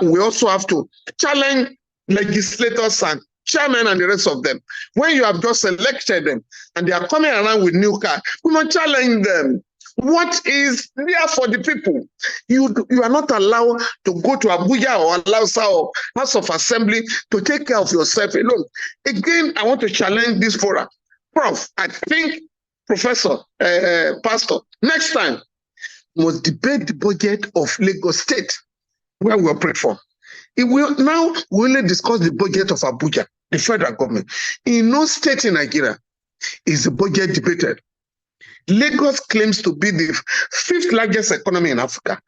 We also have to challenge legislators and chairmen and the rest of them. When you have just elected them and they are coming around with new cars, we must challenge them. What is there for the people? You are not allowed to go to Abuja or Alausa or House of Assembly to take care of yourself alone. Again, I want to challenge this forum. Prof, I think, Professor, Pastor, next time, must debate the budget of Lagos State, where we operate from. Now, we only discuss the budget of Abuja, the federal government. In no state in Nigeria is the budget debated. Lagos claims to be the 5th largest economy in Africa.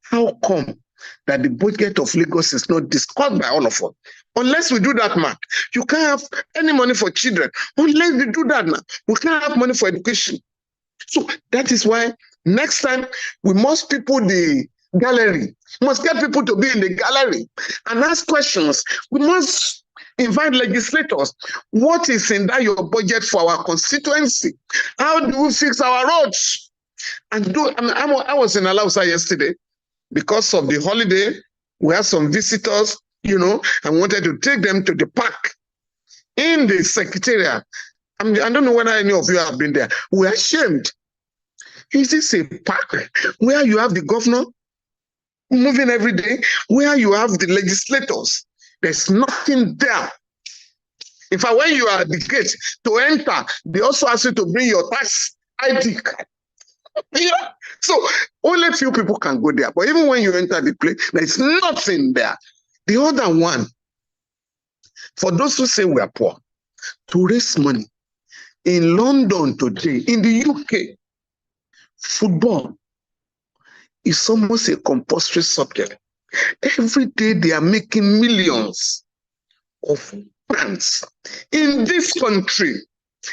How come that the budget of Lagos is not discussed by all of us? Unless we do that, Mark, you can't have any money for children. Unless we do that now, we can't have money for education. So that is why next time we must people the gallery. We must get people to be in the gallery and ask questions. We must invite legislators. What is in that your budget for our constituency? How do we fix our roads? And I was in Alausa yesterday because of the holiday. We had some visitors, and wanted to take them to the park in the secretariat. I don't know whether any of you have been there. We're ashamed. Is this a park where you have the governor moving every day, where you have the legislators? There's nothing there. In fact, when you are at the gate to enter, they also ask you to bring your tax ID card. So only few people can go there. But even when you enter the place, there's nothing there. The other one, for those who say we are poor, to raise money. In London today, in the UK, football is almost a compulsory subject. Every day they are making millions of pounds. In this country,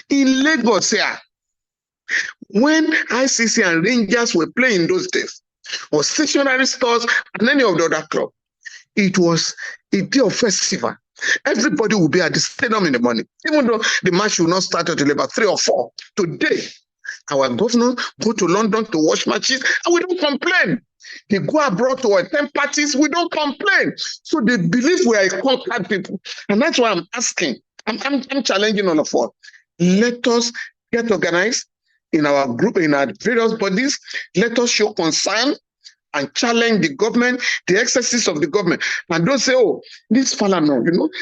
in Lagos here, when ICC and Rangers were playing those days, or stationary stores and any of the other clubs, it was a day of festival. Everybody will be at the stadium in the morning, even though the match will not start until about 3 or 4. Today, our governors go to London to watch matches, and we don't complain. They go abroad to attend parties, we don't complain. So they believe we are a conquered people. And that's why I'm asking, I'm challenging all of us. Let us get organized in our group, in our various bodies. Let us show concern and challenge the government, the excesses of the government. And don't say, oh, this Falana,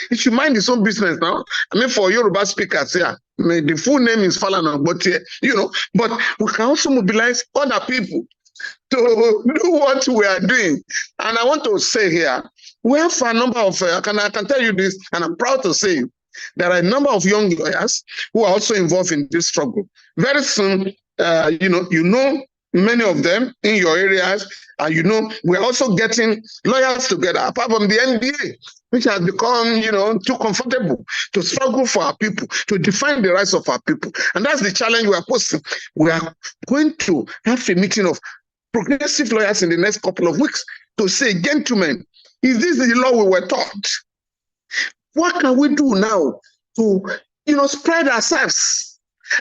he should mind his own business now. I mean, for Yoruba speakers here, the full name is Falana, but but we can also mobilize other people to do what we are doing. And I want to say here, we have a number of, I can tell you this, and I'm proud to say, there are a number of young lawyers who are also involved in this struggle. Very soon, many of them in your areas, and we're also getting lawyers together, apart from the NBA, which has become, too comfortable to struggle for our people, to defend the rights of our people. And that's the challenge we are posing. We are going to have a meeting of progressive lawyers in the next couple of weeks to say, gentlemen, is this the law we were taught? What can we do now to, spread ourselves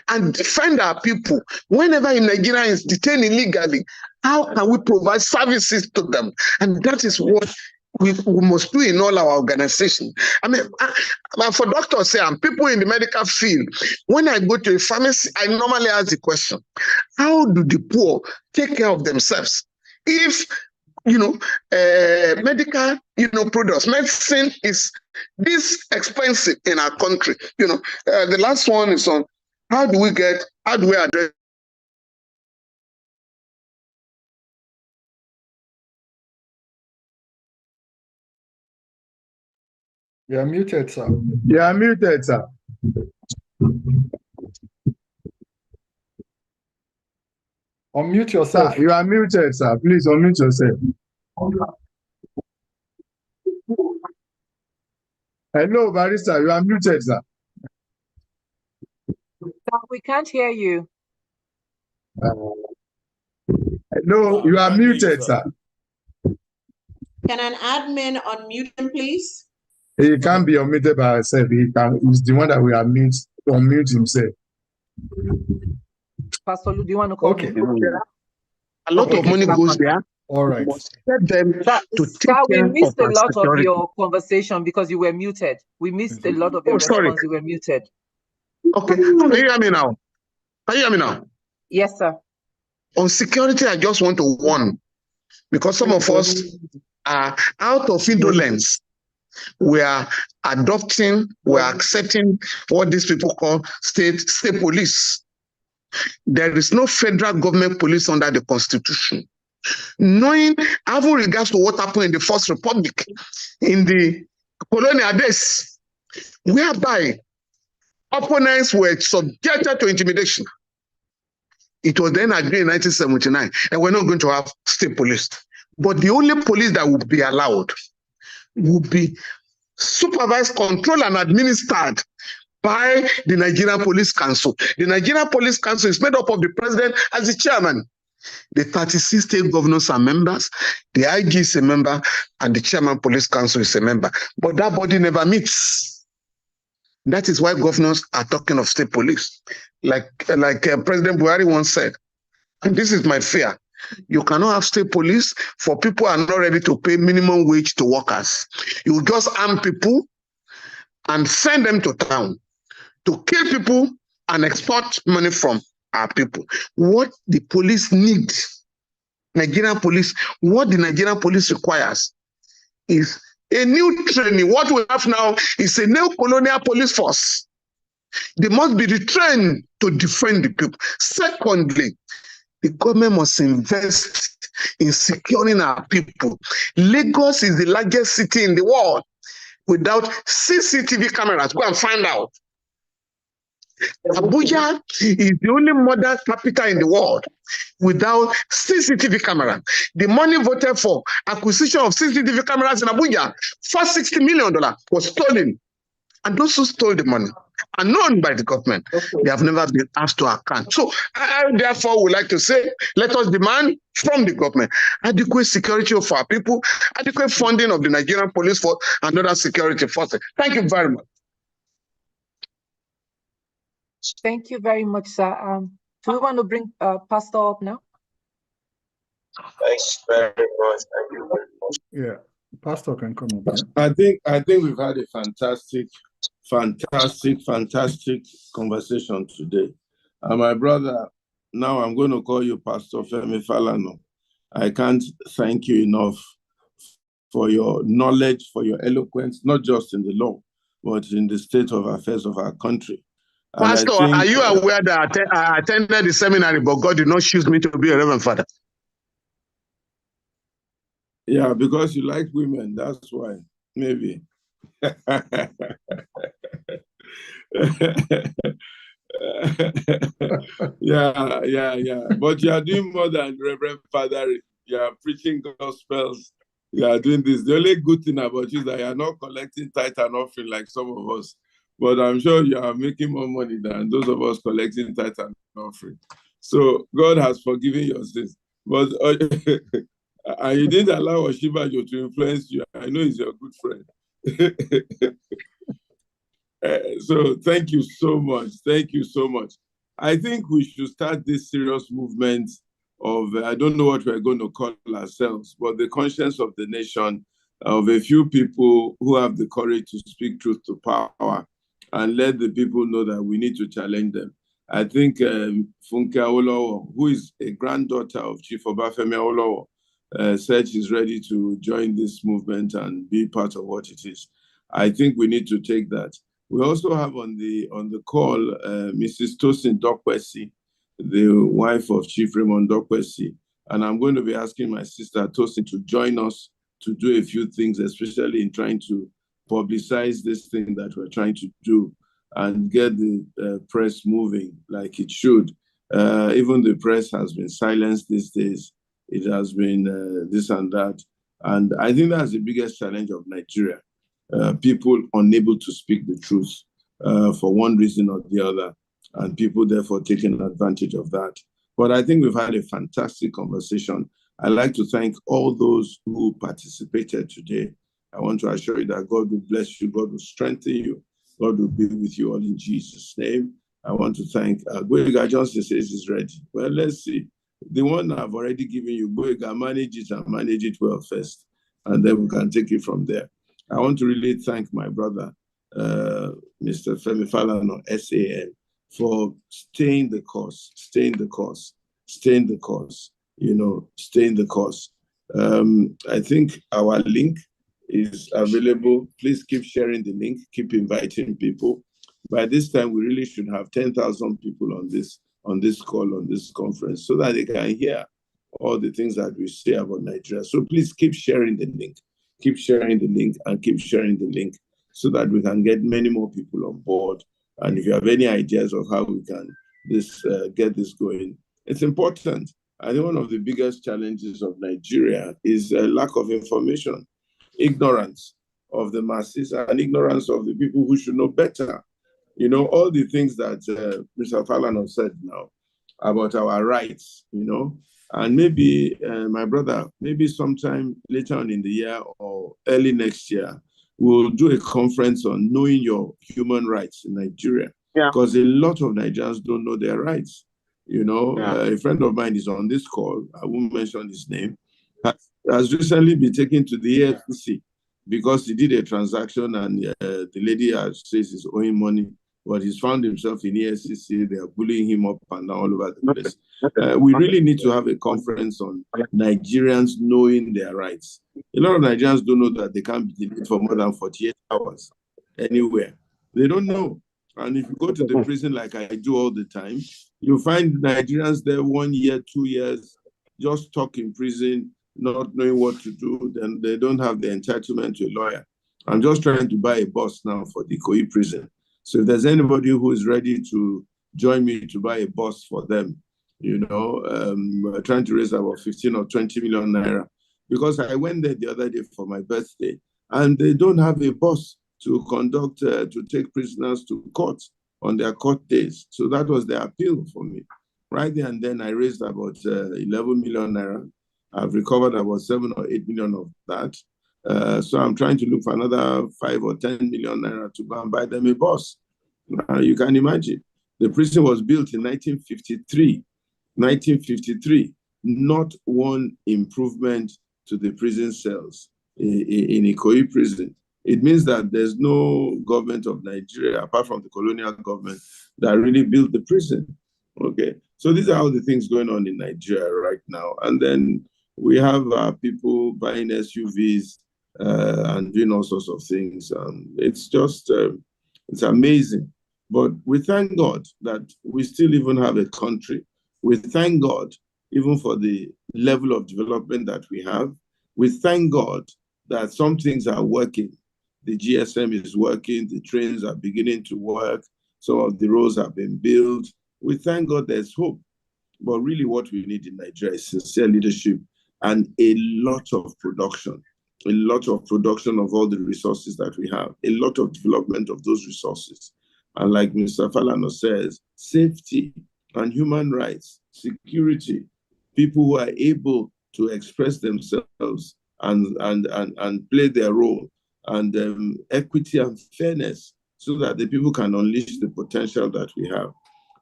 and defend our people? Whenever a Nigerian is detained illegally, how can we provide services to them? And that is what we must do in all our organizations. I mean, for doctors and people in the medical field, when I go to a pharmacy, I normally ask the question, how do the poor take care of themselves? If medical, products, medicine is this expensive in our country. The last one is on how do we address. You are muted, sir. You are muted, sir. Unmute yourself. Sir, you are muted, sir. Please unmute yourself. Hello, Barrister. You are muted, sir. We can't hear you. Hello, you are muted, sir. Can an admin unmute him, please? He can't be unmuted by himself. He's the one that will unmute himself. Pastor Lu, do you want to come Okay. in? A lot of money goes there. All right. Must get them to take Sir, we care missed of a our lot of security. your conversation because you were muted. We missed a lot of your sorry. response. You were muted. Okay, can you hear me now? Can you hear me now? Yes, sir. On security, I just want to warn, because some of us are out of indolence. We are adopting, we are accepting what these people call state police. There is no federal government police under the Constitution. Knowing, having regards to what happened in the First Republic, in the colonial days, whereby opponents were subjected to intimidation. It was then agreed in 1979, and we're not going to have state police. But the only police that would be allowed would be supervised, controlled, and administered by the Nigerian Police Council. The Nigerian Police Council is made up of the president as the chairman. The 36 state governors are members, the IG is a member, and the chairman police council is a member. But that body never meets. That is why governors are talking of state police. Like President Buhari once said, and this is my fear, you cannot have state police for people who are not ready to pay minimum wage to workers. You just arm people and send them to town to kill people and export money from our people. What the police need, Nigerian police, what the Nigerian police requires is a new training. What we have now is a neo-colonial police force. They must be retrained to defend the people. Secondly, the government must invest in securing our people. Lagos is the largest city in the world without CCTV cameras. Go and find out. Abuja is the only modern capital in the world without CCTV camera. The money voted for acquisition of CCTV cameras in Abuja, $460 million was stolen. And those who stole the money are known by the government. They have never been asked to account. So I therefore would like to say, let us demand from the government adequate security for our people, adequate funding of the Nigerian police force and other security forces. Thank you very much. Thank you very much, sir. Do we want to bring Pastor up now? Thanks very much. Thank you very much. Yeah, Pastor can come up. Yeah? I think we've had a fantastic conversation today. And my brother, now I'm going to call you Pastor Femi Falana. I can't thank you enough for your knowledge, for your eloquence, not just in the law, but in the state of affairs of our country. And Pastor, are you aware that I attended the seminary, but God did not choose me to be a Reverend Father? Yeah, because you like women, that's why, maybe. Yeah. But you are doing more than Reverend Father. You are preaching gospels. You are doing this. The only good thing about you is that you are not collecting tithe and offering like some of us. But I'm sure you are making more money than those of us collecting tithe and offering. So God has forgiven your sins. But and you didn't allow Oshibajo to influence you. I know he's your good friend. So thank you so much. Thank you so much. I think we should start this serious movement of, I don't know what we're going to call ourselves, but the conscience of the nation, of a few people who have the courage to speak truth to power and let the people know that we need to challenge them. I think Funke Awolowo, who is a granddaughter of Chief Obafemi Awolowo, said she's ready to join this movement and be part of what it is. I think we need to take that. We also have on the call Mrs. Tosin Dokwesi, the wife of Chief Raymond Dokwesi, and I'm going to be asking my sister Tosin to join us to do a few things, especially in trying to publicize this thing that we're trying to do and get the press moving like it should. Even the press has been silenced these days. It has been this and that. And I think that's the biggest challenge of Nigeria. People unable to speak the truth for one reason or the other, and people therefore taking advantage of that. But I think we've had a fantastic conversation. I'd like to thank all those who participated today. I want to assure you that God will bless you, God will strengthen you, God will be with you all in Jesus' name. I want to thank Boyega Johnson says he's ready. Well, let's see. The one I've already given you, Boyega, manage it and manage it well first, and then we can take it from there. I want to really thank my brother, Mr. Femi Falana, SAN, for staying the course, staying the course, staying the course, staying the course. I think our link is available. Please keep sharing the link, keep inviting people. By this time, we really should have 10,000 people on this call, on this conference, so that they can hear all the things that we say about Nigeria. So please keep sharing the link, keep sharing the link, and keep sharing the link, so that we can get many more people on board. And if you have any ideas of how we can get this going, it's important. I think one of the biggest challenges of Nigeria is a lack of information, ignorance of the masses, and ignorance of the people who should know better. All the things that Mr. Falana said now about our rights, and maybe, my brother, maybe sometime later on in the year or early next year, we'll do a conference on knowing your human rights in Nigeria, because a lot of Nigerians don't know their rights. A friend of mine is on this call, I won't mention his name, has recently been taken to the AFCC because he did a transaction and the lady says he's owing money, but he's found himself in EFCC. They are bullying him up and down all over the place. We really need to have a conference on Nigerians knowing their rights. A lot of Nigerians don't know that they can't be detained for more than 48 hours anywhere. They don't know. And if you go to the prison like I do all the time, you find Nigerians there 1 year, 2 years, just stuck in prison, not knowing what to do. Then they don't have the entitlement to a lawyer. I'm just trying to buy a bus now for the Ikoyi prison. So if there's anybody who is ready to join me to buy a bus for them, we're trying to raise about 15 or 20 million naira. Because I went there the other day for my birthday, and they don't have a bus to conduct, to take prisoners to court on their court days. So that was the appeal for me. Right there and then I raised about 11 million naira. I've recovered about 7 or 8 million of that. So I'm trying to look for another 5 or 10 million naira to go and buy them a bus. You can imagine. The prison was built in 1953. 1953. Not one improvement to the prison cells in Ikoyi prison. It means that there's no government of Nigeria, apart from the colonial government, that really built the prison. Okay, so these are all the things going on in Nigeria right now. And then we have people buying SUVs and doing all sorts of things. It's just, it's amazing. But we thank God that we still even have a country. We thank God even for the level of development that we have. We thank God that some things are working. The GSM is working, the trains are beginning to work, some of the roads have been built. We thank God there's hope. But really what we need in Nigeria is sincere leadership and a lot of production of all the resources that we have, a lot of development of those resources. And like Mr. Falana says, safety and human rights, security, people who are able to express themselves and play their role, and equity and fairness, so that the people can unleash the potential that we have.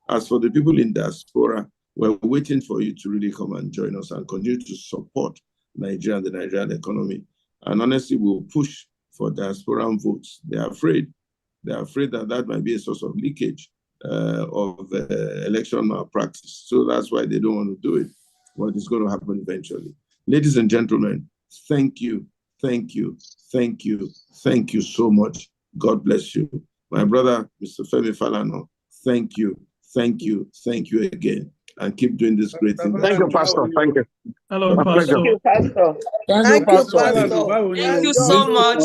As for the people in diaspora, we're waiting for you to really come and join us and continue to support Nigeria and the Nigerian economy. And honestly, we'll push for diasporan votes. They're afraid. They're afraid that that might be a source of leakage of election malpractice. So that's why they don't want to do it. But it's going to happen eventually. Ladies and gentlemen, thank you. Thank you, thank you, thank you so much. God bless you. My brother, Mr. Femi Falana, thank you, thank you, thank you again. And keep doing this great thing. Thank you, Pastor. Thank you. Hello, Pastor. Thank you, Pastor. Thank you, Thank you, Pastor. Pastor. Thank you so much.